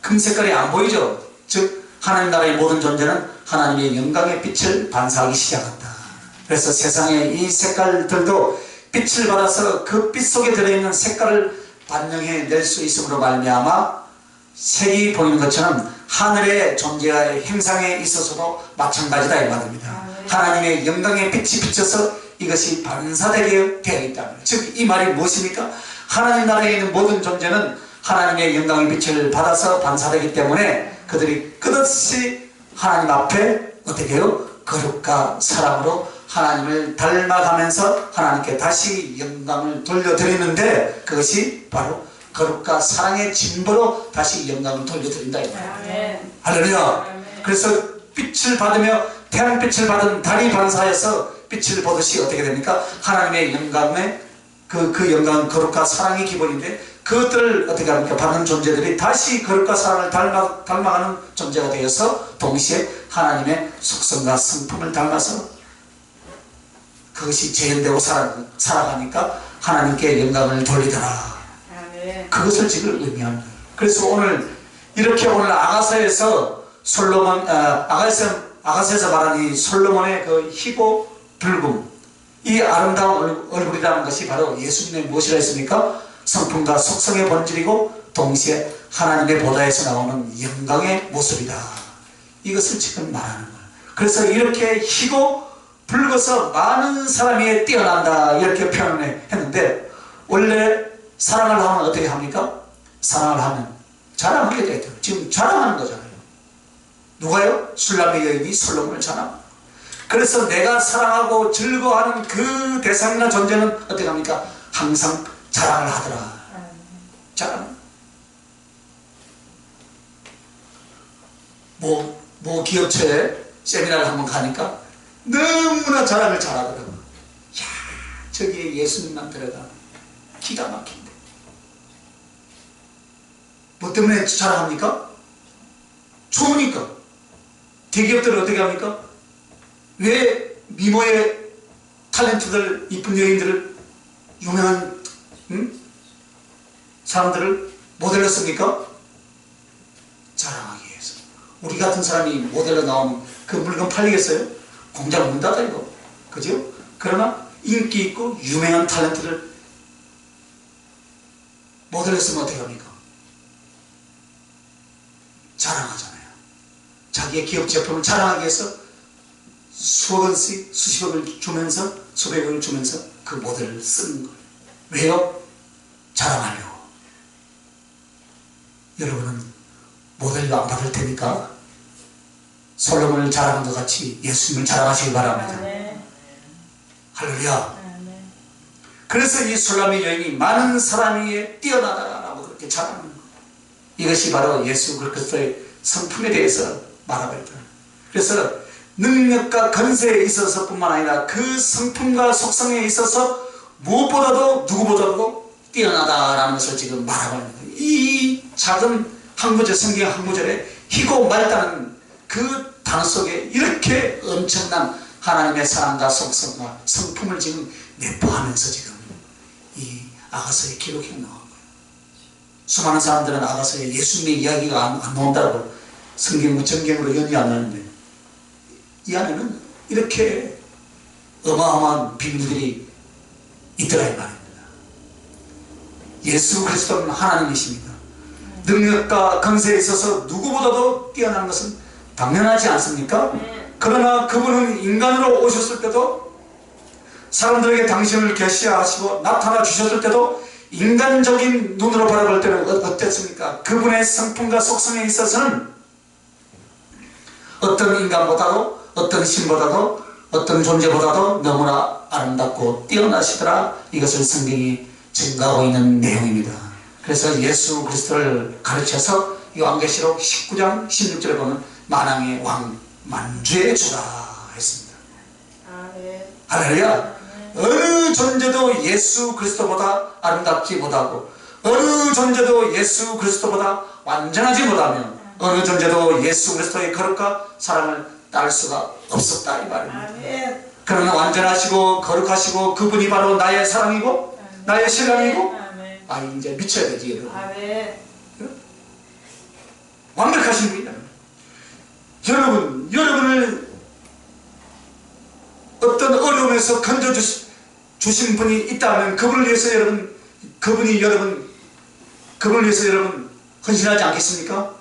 금 색깔이 안 보이죠. 즉 하나님 나라의 모든 존재는 하나님의 영광의 빛을 반사하기 시작한다. 그래서 세상의 이 색깔들도 빛을 받아서 그 빛 속에 들어있는 색깔을 반영해 낼 수 있음으로 말미암아 색이 보이는 것처럼 하늘의 존재의 행상에 있어서도 마찬가지다 이 말입니다. 하나님의 영광의 빛이 비쳐서 이것이 반사되게 되어 있다. 즉 이 말이 무엇입니까? 하나님 나라에 있는 모든 존재는 하나님의 영광의 빛을 받아서 반사되기 때문에 그들이 끝없이 하나님 앞에 어떻게 해요? 거룩과 사랑으로 하나님을 닮아가면서 하나님께 다시 영광을 돌려드리는데 그것이 바로 거룩과 사랑의 진보로 다시 영광을 돌려드린다 이 말이에요. 할렐루야. 그래서 빛을 받으며 태양빛을 받은 달이 반사해서 빛을 보듯이 어떻게 됩니까? 하나님의 영광의 그 영광, 거룩과 사랑이 기본인데 그것들을 어떻게 합니까? 받는 존재들이 다시 거룩과 사랑을 닮아가는 존재가 되어서 동시에 하나님의 속성과 성품을 닮아서 그것이 재현되고 살아가니까 하나님께 영광을 돌리더라. 아멘. 그것을 지금 의미합니다. 그래서 오늘 이렇게 오늘 아가서에서 아가서에서 말하는 이 솔로몬의 그 희고 붉음, 이 아름다운 얼굴이라는 것이 바로 예수님의 무엇이라 했습니까? 성품과 속성의 본질이고 동시에 하나님의 보좌에서 나오는 영광의 모습이다. 이것을 지금 말하는 거예요. 그래서 이렇게 희고 붉어서 많은 사람이 뛰어난다 이렇게 표현을 했는데, 원래 사랑을 하면 어떻게 합니까? 사랑을 하면 자랑하게 되죠. 지금 자랑하는 거잖아요. 누가요? 술람의 여인이 솔로몬을 자랑. 그래서 내가 사랑하고 즐거워하는 그 대상이나 존재는 어떻게 합니까? 항상 자랑을 하더라. 자랑. 뭐 기업체에 세미나를 한번 가니까 너무나 자랑을 잘하더라고요. 야, 저기에 예수님만 들어가 기가 막힌데. 뭐 때문에 자랑합니까? 좋으니까. 대기업들은 어떻게 합니까? 왜 미모의 탤런트들, 이쁜 여인들을, 유명한 사람들을 모델로 씁니까? 자랑하기 위해서. 우리 같은 사람이 모델로 나오면 그 물건 팔리겠어요? 공장 문 닫아요. 그죠? 그러나 인기 있고 유명한 탤런트를 모델로 쓰면 어떻게 합니까? 자랑하잖아요. 자기의 기업 제품을 자랑하기 위해서 수억 원씩, 수십억을 주면서, 수백억을 주면서 그 모델을 쓰는 거예요. 왜요? 자랑하려고. 여러분은 모델도 안 받을 테니까 솔로몬을 자랑한 것 같이 예수님을 자랑하시기 바랍니다. 아멘. 할렐루야. 아멘. 그래서 이 술람의 여인이 많은 사람 위에 뛰어나다라고 그렇게 자랑하는 거예요. 이것이 바로 예수 그리스도의 성품에 대해서 말하고 있다. 그래서 능력과 건세에 있어서 뿐만 아니라 그 성품과 속성에 있어서 무엇보다도 누구보다도 뛰어나다라는 것을 지금 말하고 있는 거예요. 이 작은 한 구절, 성경 한 구절에 희고 맑다는 그 단어 속에 이렇게 엄청난 하나님의 사랑과 속성과 성품을 지금 내포하면서 지금 이 아가서에 기록해 나온 거예요. 수많은 사람들은 아가서에 예수님의 이야기가 안 나온다고 성경과 전경으로 연이 안 나는데, 이 안에는 이렇게 어마어마한 비밀들이 있더라 이 말입니다. 예수 그리스도는 하나님이십니다. 능력과 건세에 있어서 누구보다도 뛰어난 것은 당연하지 않습니까? 그러나 그분은 인간으로 오셨을 때도, 사람들에게 당신을 계시하시고 나타나 주셨을 때도 인간적인 눈으로 바라볼 때는 어땠습니까? 그분의 성품과 속성에 있어서는 어떤 인간보다도, 어떤 신보다도, 어떤 존재보다도 너무나 아름답고 뛰어나시더라. 이것을 성경이 증가하고 있는 내용입니다. 그래서 예수 그리스도를 가르쳐서 요한계시록 19장 16절에 보면 만왕의 왕, 만주의 주라 했습니다. 아멘. 할렐루야. 어느 존재도 예수 그리스도보다 아름답지 못하고, 어느 존재도 예수 그리스도보다 완전하지 못하며, 어느 존재도 예수 그리스도의 거룩과 사랑을 따를 수가 없었다 이 말입니다. 아멘. 그러나 완전하시고 거룩하시고 그분이 바로 나의 사랑이고 나의 신랑이고, 아멘. 아 이제 미쳐야 되지 여러분. 아멘. 완벽하신 분이다. 여러분을 어떤 어려움에서 건져주신 분이 있다면 그분을 위해서 여러분 헌신하지 않겠습니까?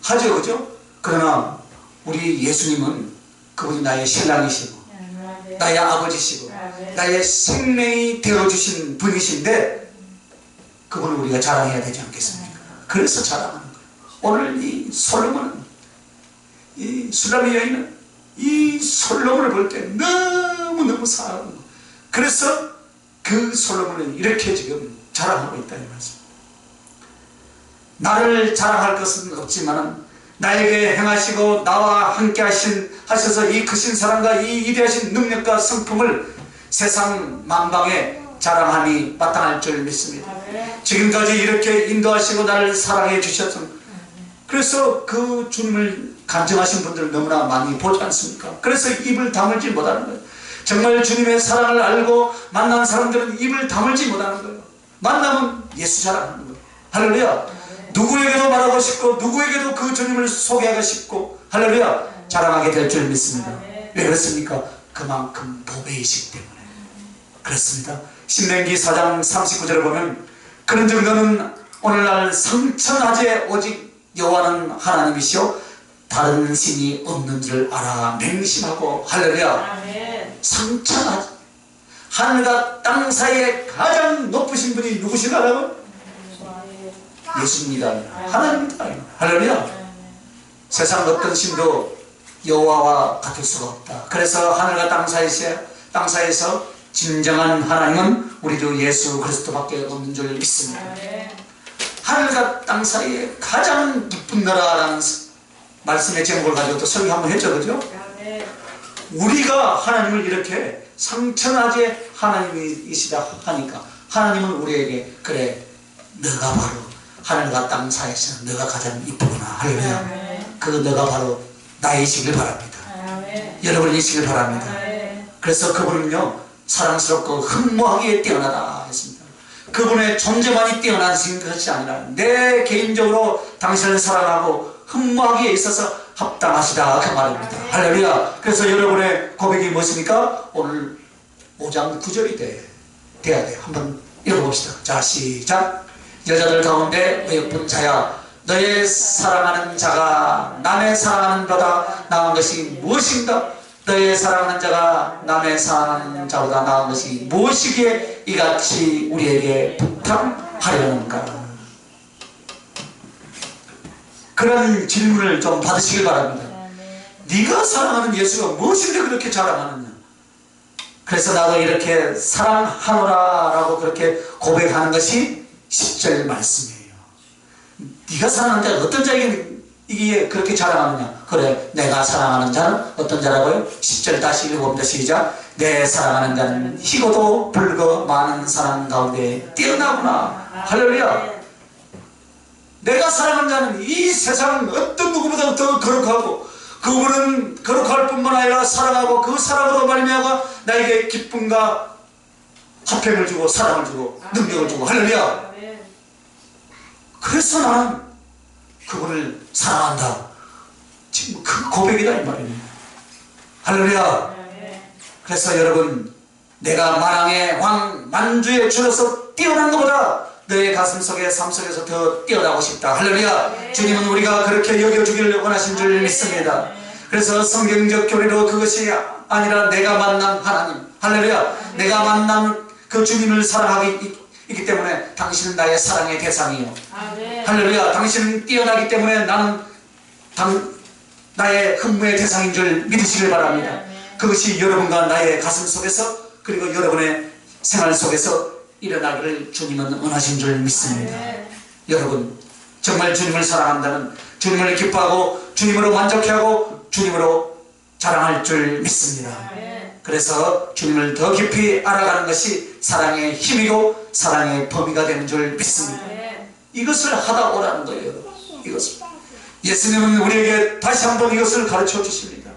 하죠, 그죠? 그러나 우리 예수님은 그분이 나의 신랑이시고 나의 아버지시고 나의 생명이 되어주신 분이신데 그분을 우리가 자랑해야 되지 않겠습니까? 그래서 자랑하는 거예요. 오늘 이 솔로몬은, 이 술람의 여인은 이 솔로몬을 볼 때 너무너무 사랑하는 거예요. 그래서 그 솔로몬은 이렇게 지금 자랑하고 있다는 말씀. 나를 자랑할 것은 없지만 나에게 행하시고 나와 함께 하셔서 이 크신 사랑과 이 위대하신 능력과 성품을 세상 만방에 자랑함이 마땅할 줄 믿습니다. 아멘. 지금까지 이렇게 인도하시고 나를 사랑해 주셨습니다. 그래서 그 주님을 간증하신 분들 너무나 많이 보지 않습니까? 그래서 입을 다물지 못하는 거예요. 정말 주님의 사랑을 알고 만난 사람들은 입을 다물지 못하는 거예요. 만나면 예수 자랑하는 거예요. 할렐루야. 누구에게도 말하고 싶고 누구에게도 그 주님을 소개하고 싶고 할렐루야 자랑하게 될 줄 믿습니다. 왜 그렇습니까? 그만큼 복의이시기 때문에 그렇습니다. 신명기 4장 39절에 보면 그런 정도는 오늘날 성천하제 오직 여호와는 하나님이시오 다른 신이 없는 줄 알아 맹심하고 할렐루야. 아멘. 성천하제 하늘과 땅 사이에 가장 높으신 분이 누구시라고? 예수입니다. 하나님입니다. 할렐루야. 세상 어떤 신도 여호와와 같을 수가 없다. 그래서 하늘과 땅 사이에서 진정한 하나님은 우리 주 예수 그리스도밖에 없는 줄 믿습니다. 하늘과 땅 사이에 가장 깊은 나라라는 말씀의 제목을 가지고 또 설교 한번 했죠, 그죠? 우리가 하나님을 이렇게 성천하제 하나님이시다 하니까 하나님은 우리에게 그래 너가 바로 하늘과 땅 사이에서 너가 가장 이쁘구나. 할렐루야. 그 너가 바로 나이시길 바랍니다. 여러분이시길 바랍니다. 그래서 그분은요 사랑스럽고 흠모하기에 뛰어나다 했습니다. 그분의 존재만이 뛰어나신 것이 아니라 내 개인적으로 당신을 사랑하고 흠모하기에 있어서 합당하시다 그 말입니다. 할렐루야. 그래서 여러분의 고백이 무엇입니까? 오늘 5장 9절이 돼야 돼요. 한번 읽어봅시다. 자 시작. 여자들 가운데 의역분 자야 너의 사랑하는 자가 남의 사랑하는 보다 나은 것이 무엇인가? 너의 사랑하는 자가 남의 사랑하는 자보다 나은 것이 무엇이기에 이같이 우리에게 부탁하려는가? 그런 질문을 좀 받으시길 바랍니다. 네가 사랑하는 예수가 무엇인데 그렇게 자랑하느냐? 그래서 나도 이렇게 사랑하노라 라고 그렇게 고백하는 것이 10절 말씀이에요. 네가 사랑하는 자가 어떤 자이기에 그렇게 자랑하느냐? 그래 내가 사랑하는 자는 어떤 자라고요? 10절 다시 읽어봅니다. 시작. 내 사랑하는 자는 희고도 붉어 많은 사랑 가운데 뛰어나구나. 할렐루야. 내가 사랑하는 자는 이 세상 어떤 누구보다 더 거룩하고 그분은 거룩할 뿐만 아니라 사랑하고 그 사랑으로 말미암아 나에게 기쁨과 화평을 주고 사랑을 주고 능력을 주고 할렐루야. 그래서 나는 그분을 사랑한다. 지금 그 고백이다 이 말입니다. 할렐루야. 그래서 여러분 내가 만왕의 왕 만주의 주로서 뛰어난 것보다 너의 가슴 속에 삶 속에서 더 뛰어나고 싶다. 할렐루야. 주님은 우리가 그렇게 여겨주기를 원하신 줄 믿습니다. 그래서 성경적 교리로 그것이 아니라 내가 만난 하나님 할렐루야. 내가 만난 그 주님을 사랑하기 있기 때문에 당신은 나의 사랑의 대상이요. 할렐루야. 당신은 뛰어나기 때문에 나는 나의 흠모의 대상인 줄 믿으시길 바랍니다. 그것이 여러분과 나의 가슴 속에서 그리고 여러분의 생활 속에서 일어나기를 주님은 원하신 줄 믿습니다. 여러분 정말 주님을 사랑한다면 주님을 기뻐하고 주님으로 만족해하고 주님으로 자랑할 줄 믿습니다. 그래서 주님을 더 깊이 알아가는 것이 사랑의 힘이고 사랑의 범위가 되는 줄 믿습니다. 이것을 하다 오라는 거예요. 이것을 예수님은 우리에게 다시 한번 이것을 가르쳐 주십니다.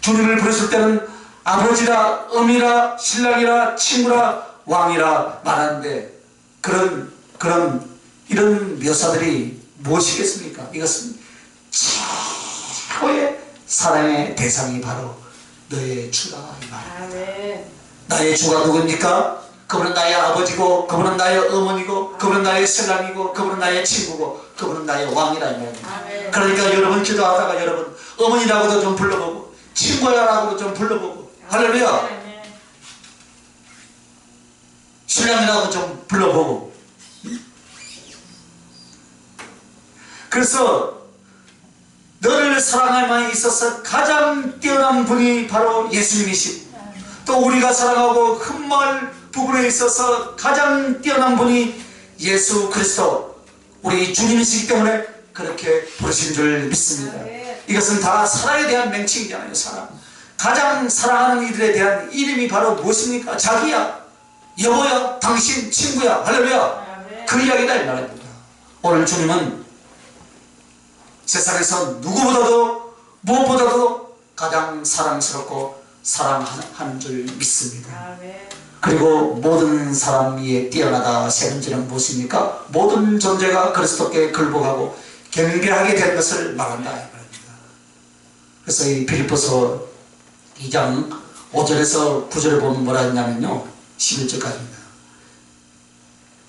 주님을 부르실 때는 아버지라 어미라 신랑이라 친구라 왕이라 말하는데 이런 묘사들이 무엇이겠습니까? 이것은 최고의 사랑의 대상이 바로 너의 주다 이 말입니다. 나의 주가 누굽니까? 그분은 나의 아버지고 그분은 나의 어머니고 그분은 나의 신랑이고 그분은 나의 친구고 그분은 나의 왕이라 이 말입니다. 그러니까 여러분 기도하다가 여러분 어머니라고도 좀 불러보고 친구야라고도 좀 불러보고 할렐루야. 신랑이라고 좀 불러보고. 그래서 너를 사랑할 만에 있어서 가장 뛰어난 분이 바로 예수님이시고 또 우리가 사랑하고 흠모할 부분에 있어서 가장 뛰어난 분이 예수 그리스도 우리 주님이시기 때문에 그렇게 부르신 줄 믿습니다. 이것은 다 사랑에 대한 명칭이잖아요. 사랑. 가장 사랑하는 이들에 대한 이름이 바로 무엇입니까? 자기야. 여보야, 당신 친구야, 할렐루야. 아멘. 그 이야기다 이 말입니다. 오늘 주님은 세상에서 누구보다도 무엇보다도 가장 사랑스럽고 사랑하는 줄 믿습니다. 아멘. 그리고 모든 사람 위에 뛰어나다 세 번째는 무엇입니까? 모든 존재가 그리스도께 굴복하고 경배하게 된 것을 말한다 이 말입니다. 그래서 이 빌립보서 2장 5절에서 9절에 보면 뭐라 했냐면요, 11절까지입니다.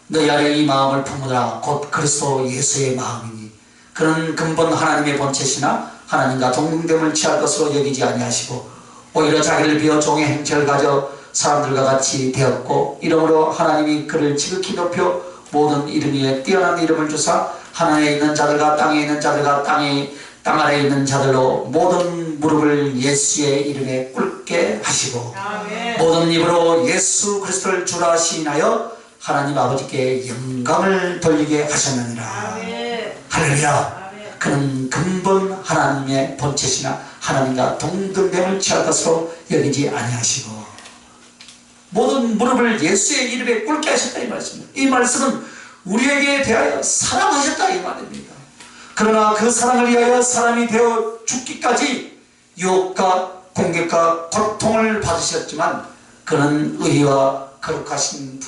너희 안에 이 마음을 품으라. 곧 그리스도 예수의 마음이니 그는 근본 하나님의 본체시나 하나님과 동등됨을 취할 것으로 여기지 아니하시고 오히려 자기를 비워 종의 행체를 가져 사람들과 같이 되었고 이러므로 하나님이 그를 지극히 높여 모든 이름 위에 뛰어난 이름을 주사 하늘에 있는 자들과 땅에 있는 자들과 땅 아래에 있는 자들로 모든 무릎을 예수의 이름에 꿇게 하시고 아멘. 모든 입으로 예수 그리스도를 주라 시인하여 하나님 아버지께 영광을 돌리게 하셨느니라. 아멘. 할렐루야. 아멘. 그는 근본 하나님의 본체시나 하나님과 동등됨을 취할 것으로 여기지 아니하시고 모든 무릎을 예수의 이름에 꿇게 하셨다 이 말씀입니다. 이 말씀은 우리에게 대하여 사랑하셨다 이 말입니다. 그러나 그 사랑을 위하여 사람이 되어 죽기까지 유혹과 공격과 고통을 받으셨지만 그는 의와 거룩하신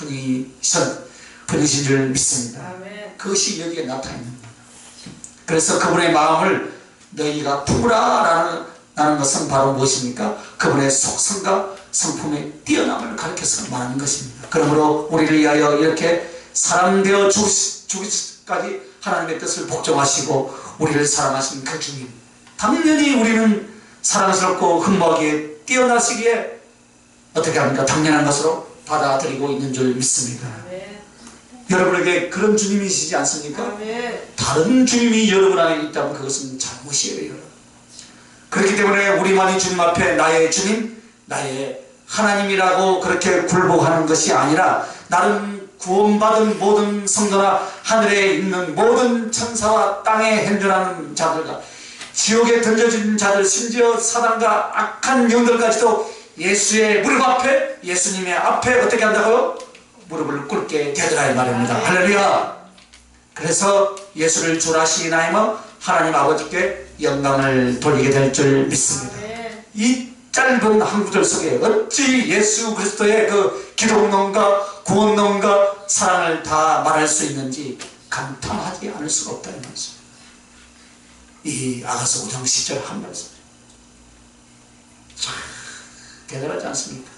분이신 줄 믿습니다. 아멘. 그것이 여기에 나타나 있는 겁니다. 그래서 그분의 마음을 너희가 품으라 라는 것은 바로 무엇입니까? 그분의 속성과 성품의 뛰어남을 가르쳐서 말하는 것입니다. 그러므로 우리를 위하여 이렇게 사람 되어 죽으시까지 하나님의 뜻을 복종하시고 우리를 사랑하신 그 주님, 당연히 우리는 사랑스럽고 흠모하기에 뛰어나시기에 어떻게 합니까? 당연한 것으로 받아들이고 있는 줄 믿습니다. 아멘. 여러분에게 그런 주님이시지 않습니까? 아멘. 다른 주님이 여러분 안에 있다면 그것은 잘못이에요. 여러분. 그렇기 때문에 우리만이 주님 앞에 나의 주님, 나의 하나님이라고 그렇게 굴복하는 것이 아니라 나는 구원받은 모든 성도나 하늘에 있는 모든 천사와 땅에 행존하는 자들과 지옥에 던져진 자들, 심지어 사단과 악한 영들까지도 예수의 무릎 앞에, 예수님의 앞에 어떻게 한다고요? 무릎을 꿇게 되더라 이 말입니다. 할렐루야. 그래서 예수를 주라 시인하여 하나님 아버지께 영광을 돌리게 될 줄 믿습니다. 아멘. 이 짧은 한 구절 속에 어찌 예수 그리스도의 그 기독론과 구원론과 사랑을 다 말할 수 있는지 감탄하지 않을 수가 없다는 말씀. 이 아가서 5장 10절 한 말씀. 참 대단하지 않습니까?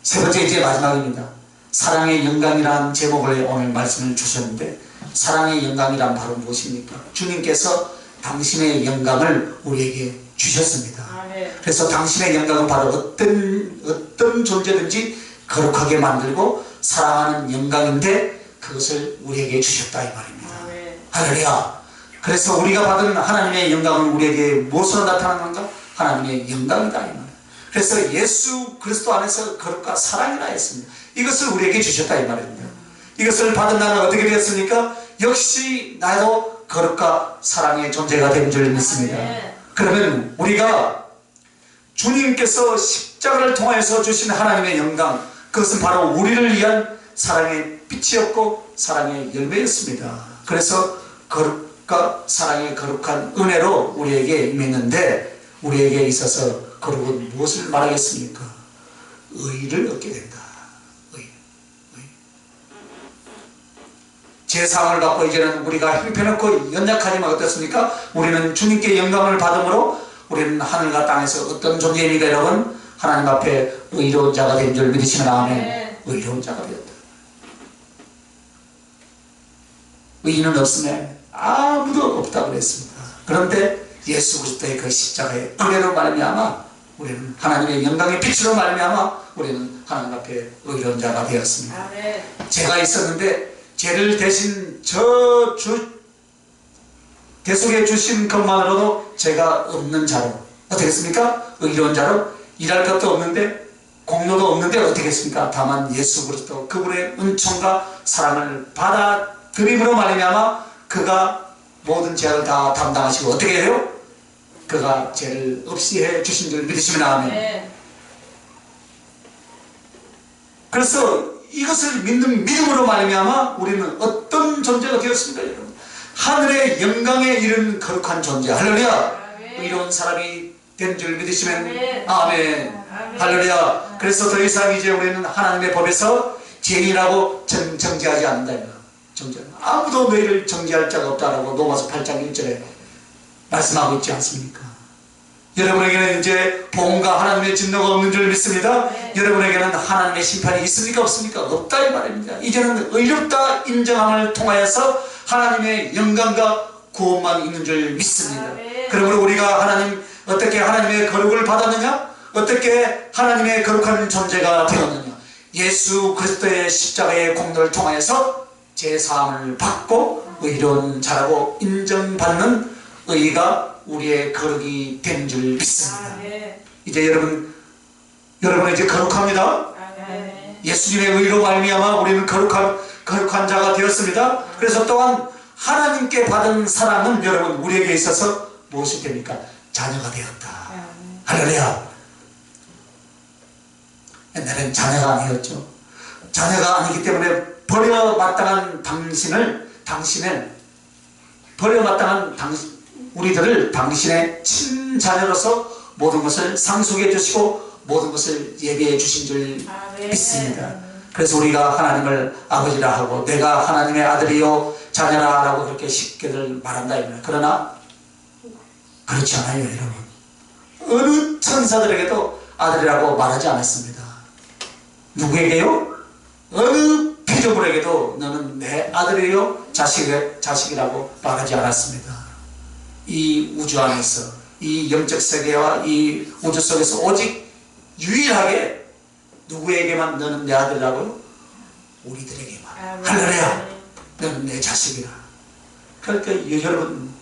세 번째 이제 마지막입니다. 사랑의 영광이라는 제목을 오늘 말씀을 주셨는데 사랑의 영광이란 바로 무엇입니까? 주님께서 당신의 영광을 우리에게 주셨습니다. 아멘. 그래서 당신의 영광은 바로 어떤 존재든지 거룩하게 만들고 사랑하는 영광인데 그것을 우리에게 주셨다 이 말입니다. 아멘. 할렐루야. 그래서 우리가 받은 하나님의 영광은 우리에게 무엇으로 나타나는 건가? 하나님의 영광이다 이 말입니다. 그래서 예수 그리스도 안에서 거룩과 사랑이라 했습니다. 이것을 우리에게 주셨다 이 말입니다. 이것을 받은 나는 어떻게 되었습니까? 역시 나도 거룩과 사랑의 존재가 된 줄 믿습니다. 그러면 우리가 주님께서 십자가를 통하여서 주신 하나님의 영광, 그것은 바로 우리를 위한 사랑의 빛이었고 사랑의 열매였습니다. 그래서 거룩과 사랑의 거룩한 은혜로 우리에게 임했는데 우리에게 있어서 거룩은 무엇을 말하겠습니까? 의를 얻게 된다. 의. 제사함을 받고 이제는 우리가 형편없고 연약하지만 어떻습니까? 우리는 주님께 영광을 받음으로 우리는 하늘과 땅에서 어떤 존재입니까 여러분? 하나님 앞에 의로운 자가 된 줄 믿으시면 아멘. 의로운 자가 되었다. 의인은 없으면 아무도 없다고 그랬습니다. 그런데 예수 그리스도의 그 십자가의 은혜로 말미암아 우리는 하나님의 영광의 빛으로 말미암아 우리는 하나님 앞에 의로운 자가 되었습니다. 아멘. 죄가 있었는데 죄를 대신 대속해 주신 것만으로도 죄가 없는 자로 어떻게 했습니까? 의로운 자로 일할 것도 없는데 공로도 없는데 어떻게 했습니까? 다만 예수 그리스도 그분의 은총과 사랑을 받아들임으로 말미암아 그가 모든 죄를 다 담당하시고 어떻게 해요? 그가 죄를 없이 해 주신 줄 믿으시면 아멘. 그래서 이것을 믿는 믿음으로 말미암아 우리는 어떤 존재가 되었습니까, 여러분? 하늘의 영광에 이른 거룩한 존재. 할렐루야. 의로운 사람이 된 줄 믿으시면 아멘. 아멘. 할렐루야. 그래서 더 이상 이제 우리는 하나님의 법에서 죄인이라고 정죄하지 않는다. 아무도 너희를 정죄할 자가 없다라고 로마서 8장 1절에 말씀하고 있지 않습니까? 여러분에게는 이제 복음과 하나님의 진노가 없는 줄 믿습니다. 여러분에게는 하나님의 심판이 있습니까, 없습니까? 없다 이 말입니다. 이제는 의롭다 인정함을 통하여서 하나님의 영광과 구원만 있는 줄 믿습니다. 그러므로 우리가 어떻게 하나님의 거룩을 받았느냐? 어떻게 하나님의 거룩한 존재가 되었느냐? 예수 그리스도의 십자가의 공로를 통하여서 제사함을 받고 의로운 자라고 인정받는 의가 우리의 거룩이 된 줄 믿습니다. 이제 여러분은 이제 거룩합니다. 예수님의 의로 말미암아 우리는 거룩한 자가 되었습니다. 그래서 또한 하나님께 받은 사랑은 여러분 우리에게 있어서 무엇이 됩니까? 자녀가 되었다. 할렐루야. 옛날엔 자녀가 아니었죠. 자녀가 아니기 때문에 버려마땅한 우리들을 당신의 친자녀로서 모든 것을 상속해 주시고 모든 것을 예비해 주신 줄 믿습니다. 그래서 우리가 하나님을 아버지라 하고 내가 하나님의 아들이요 자녀라 라고 그렇게 쉽게들 말한다. 그러나 그렇지 않아요, 여러분. 어느 천사들에게도 아들이라고 말하지 않았습니다. 누구에게요? 어느 피조물에게도 너는 내 아들이요 자식이라고 말하지 않았습니다. 이 우주 안에서 이 영적 세계와 이 우주 속에서 오직 유일하게 누구에게만 너는 내 아들이라고요? 우리들에게만. 할렐루야. 너는 내 자식이라. 그러니까 여러분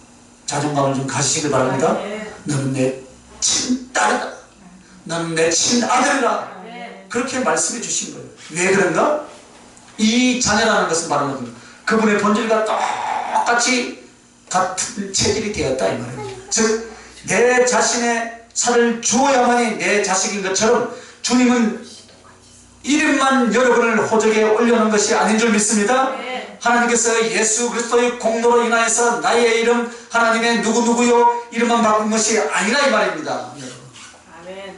자존감을 좀 가지시길 바랍니다. 너는 내 친딸이다. 너는 내 친아들이라. 그렇게 말씀해 주신 거예요. 왜 그런가? 이 자녀라는 것은 바로 그분의 본질과 똑같이 같은 체질이 되었다 이 말입니다. 즉 내 자신의 살을 주어야만이 내 자식인 것처럼 주님은 이름만 여러분을 호적에 올려놓은 것이 아닌 줄 믿습니다. 하나님께서 예수 그리스도의 공로로 인하여서 나의 이름 하나님의 누구누구요 이름만 바꾼 것이 아니라 이 말입니다.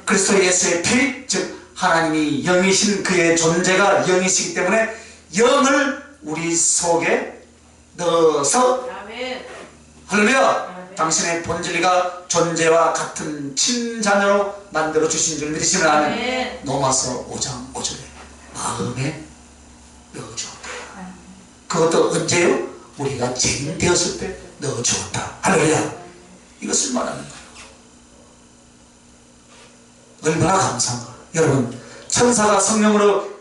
그리스도 예수의 피, 즉 하나님이 영이신 그의 존재가 영이시기 때문에 영을 우리 속에 넣어서 할렐루야. 당신의 본질과 존재와 같은 친자녀로 만들어 주신 줄 믿으시면 아멘. 로마서 5장 5절에 마음에 넣어주었다. 그것도 언제요? 우리가 죄인 되었을 때 넣어주었다. 할렐루야. 이것을 말하는 거예요. 얼마나 감사한가. 여러분 천사가 성령으로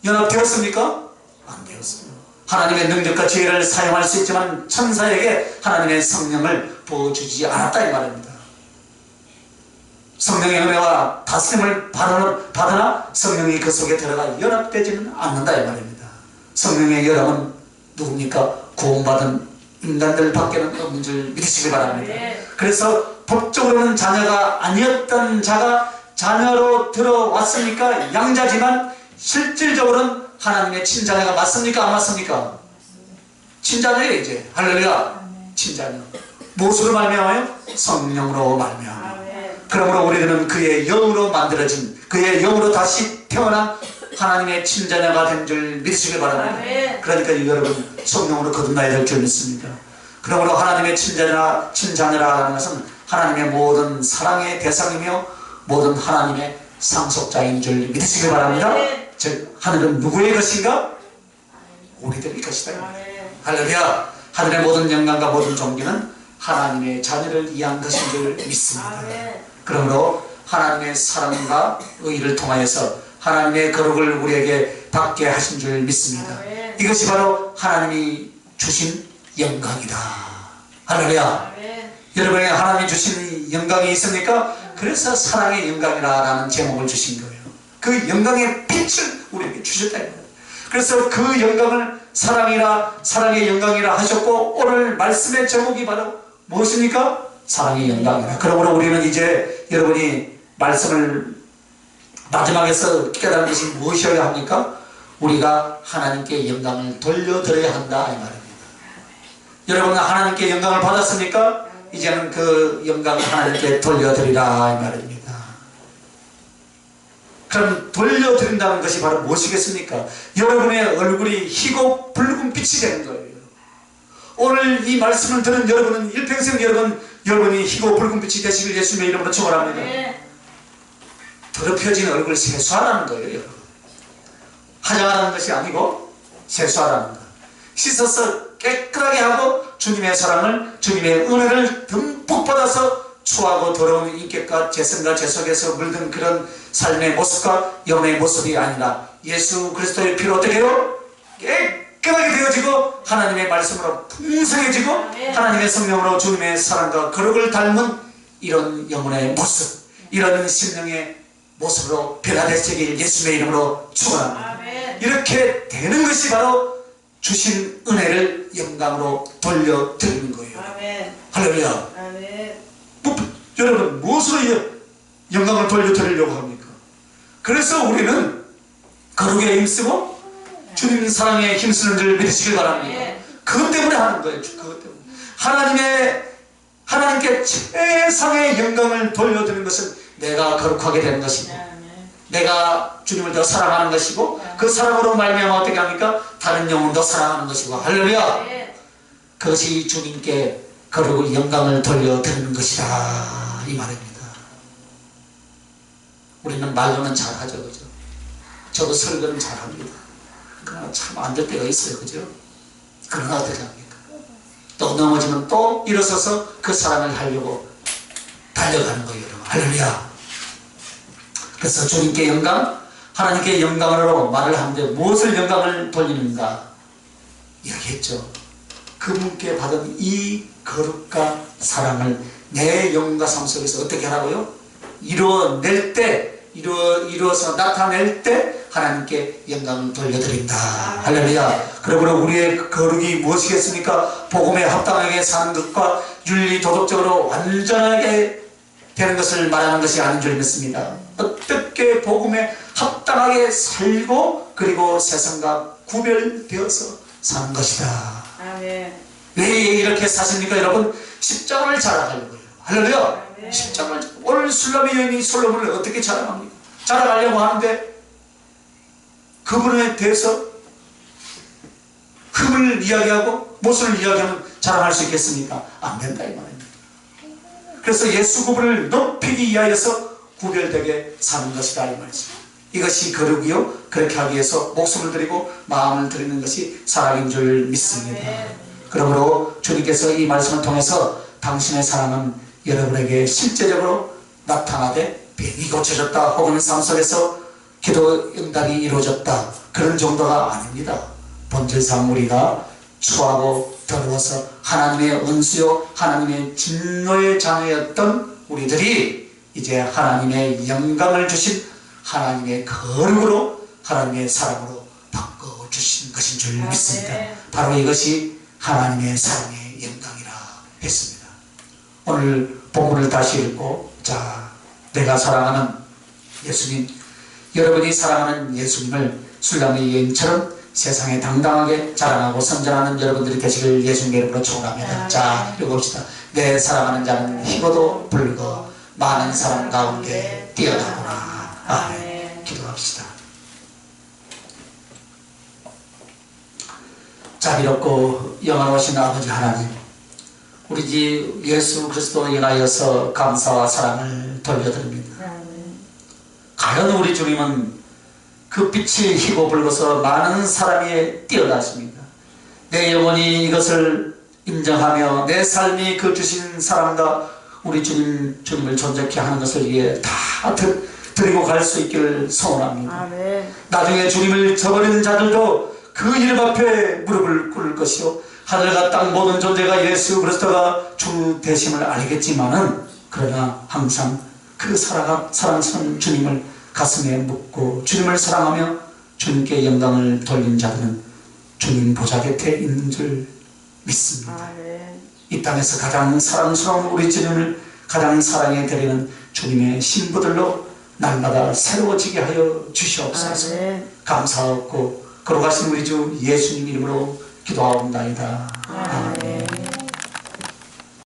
연합되었습니까? 안 되었습니다. 하나님의 능력과 지혜를 사용할 수 있지만 천사에게 하나님의 성령을 부어주지 않았다 이 말입니다. 성령의 은혜와 다스림을 받으나 성령이 그 속에 들어가 연합되지는 않는다 이 말입니다. 성령의 연합은 누굽니까? 구원받은 인간들 밖에는 없는 줄 믿으시기 바랍니다. 그래서 법적으로는 자녀가 아니었던 자가 자녀로 들어왔으니까 양자지만 실질적으로는 하나님의 친자녀가 맞습니까? 안 맞습니까? 친자녀예요 이제. 할렐루야. 친자녀. 무엇으로 말미암아요? 성령으로 말미암아. 그러므로 우리들은 그의 영으로 만들어진 그의 영으로 다시 태어난 하나님의 친자녀가 된 줄 믿으시길 바랍니다. 그러니까 여러분 성령으로 거듭나야 될 줄 믿습니다. 그러므로 하나님의 친자녀라는 것은 하나님의 모든 사랑의 대상이며 모든 하나님의 상속자인 줄 믿으시길 바랍니다. 즉 하늘은 누구의 것인가? 우리들의 것이다. 할렐루야. 하늘의 모든 영광과 모든 존귀는 하나님의 자녀를 위한 것인 줄 믿습니다. 그러므로 하나님의 사랑과 의를 통하여서 하나님의 거룩을 우리에게 받게 하신 줄 믿습니다. 이것이 바로 하나님이 주신 영광이다. 할렐루야. 여러분에게 하나님이 주신 영광이 있습니까? 그래서 사랑의 영광이라는 제목을 주신 거예요. 그 영광의 빛을 우리에게 주셨다. 그래서 그 영광을 사랑의 영광이라 하셨고 오늘 말씀의 제목이 바로 무엇입니까? 사랑의 영광이다. 그러므로 우리는 이제 여러분이 말씀을 마지막에서 깨달은 것이 무엇이어야 합니까? 우리가 하나님께 영광을 돌려드려야 한다 이 말입니다. 여러분 하나님께 영광을 받았습니까? 이제는 그 영광을 하나님께 돌려드리라 이 말입니다. 그럼 돌려드린다는 것이 바로 무엇이겠습니까? 여러분의 얼굴이 희고 붉은 빛이 되는 거예요. 오늘 이 말씀을 들은 여러분은 일평생 여러분이 희고 붉은 빛이 되시길 예수님의 이름으로 축원합니다. 더럽혀진 얼굴 세수하라는 거예요. 여러분. 화장하라는 것이 아니고 세수하라는 거. 씻어서 깨끗하게 하고 주님의 사랑을, 주님의 은혜를 듬뿍 받아서 추하고 더러운 인격과 재성과 재속에서 물든 그런 삶의 모습과 영의 모습이 아니라 예수 그리스도의 피로 어떻게 해요? 깨끗하게 되어지고 하나님의 말씀으로 풍성해지고 하나님의 성령으로 주님의 사랑과 거룩을 닮은 이런 영혼의 모습, 이런 심령의 모습으로 변화되시길 예수님의 이름으로 축원합니다. 이렇게 되는 것이 바로 주신 은혜를 영광으로 돌려드리는 거예요. 할렐루야. 여러분 무엇으로 영광을 돌려드리려고 합니까? 그래서 우리는 거룩에 힘쓰고 주님 사랑에 힘쓰는 줄 믿으시길 바랍니다. 그것 때문에 하는 거예요. 그것 때문에 하나님께 최상의 영광을 돌려드리는 것은 내가 거룩하게 되는 것이고 내가 주님을 더 사랑하는 것이고 그 사랑으로 말미암아 어떻게 합니까? 다른 영혼도 사랑하는 것이고 할렐루야. 그것이 주님께 거룩을 영광을 돌려드리는 것이다 이 말입니다. 우리는 말로는 잘하죠, 그죠? 저도 설교는 잘합니다. 그러나 참 안 될 때가 있어요, 그죠? 그러나 어떻게 합니까? 또 넘어지면 또 일어서서 그 사랑을 하려고 달려가는 거예요, 여러분. 할렐루야. 그래서 주님께 영광, 하나님께 영광으로 말을 하는데 무엇을 영광을 돌리는가? 이야기했죠. 그분께 받은 이 거룩과 사랑을 내 영과 삶 속에서 어떻게 하라고요? 이루어낼 때, 이루어서 나타낼 때 하나님께 영광을 돌려드린다. 할렐루야. 그러므로 우리의 거룩이 무엇이겠습니까? 복음에 합당하게 사는 것과 윤리 도덕적으로 완전하게 되는 것을 말하는 것이 아닌 줄 믿습니다. 어떻게 복음에 합당하게 살고 그리고 세상과 구별되어서 사는 것이다. 아멘. 왜 이렇게 사십니까 여러분? 십자가를 자랑하려고요. 할렐루야. 십자가를, 오늘 술람의 여인이 솔로몬을 어떻게 자랑합니까? 자랑하려고 하는데 그분에 대해서 흠을 이야기하고 모순을 이야기하면 자랑할 수 있겠습니까? 안 된다 이 말입니다. 그래서 예수 그분을 높이기 위하여서 구별되게 사는 것이다 이 말이죠. 이것이 거룩이요, 그렇게 하기 위해서 목숨을 드리고 마음을 드리는 것이 사랑인 줄 믿습니다. 그러므로 주님께서 이 말씀을 통해서 당신의 사랑은 여러분에게 실제적으로 나타나되 병이 고쳐졌다 혹은 삶 속에서 기도 응답이 이루어졌다 그런 정도가 아닙니다. 본질상 우리가 추하고 더러워서 하나님의 은수요 하나님의 진노의 자녀였던 우리들이 이제 하나님의 영광을 주신 하나님의 거룩으로 하나님의 사랑으로 바꿔주신 것인 줄 믿습니다. 바로 이것이 하나님의 사랑의 영광이라 했습니다. 오늘 본문을 다시 읽고, 자, 내가 사랑하는 예수님, 여러분이 사랑하는 예수님을 술람의 여인처럼 세상에 당당하게 자랑하고 선전하는 여러분들이 되시길 예수님의 이름으로 축원합니다. 자, 읽어봅시다. 내 사랑하는 자는 희고도 붉고 많은 사람 가운데 뛰어나구나. 아멘. 기도합시다. 자비롭고 영원하신 아버지 하나님, 우리 집 예수 그리스도 인하여서 감사와 사랑을 돌려드립니다. 과연 우리 주님은 그 빛이 희고 붉어서 많은 사람이 뛰어나십니다. 내 영혼이 이것을 인정하며 내 삶이 그 주신 사랑과 우리 주님을 존재케 하는 것을 위해 다 드리고 갈 수 있기를 소원합니다. 아멘. 나중에 주님을 저버리는 자들도 그 이름 앞에 무릎을 꿇을 것이요 하늘과 땅 모든 존재가 예수 그리스도가 주 되심을 알겠지만은 그러나 항상 그 사랑스러운 주님을 가슴에 묻고 주님을 사랑하며 주님께 영광을 돌린 자들은 주님 보좌 곁에 있는 줄 믿습니다. 아멘. 이 땅에서 가장 사랑스러운 우리 주님을 가장 사랑해 드리는 주님의 신부들로 날마다 새로워지게 하여 주시옵소서. 아멘. 감사하고 걸어가신 우리 주 예수님 이름으로 기도하옵나이다. 아멘.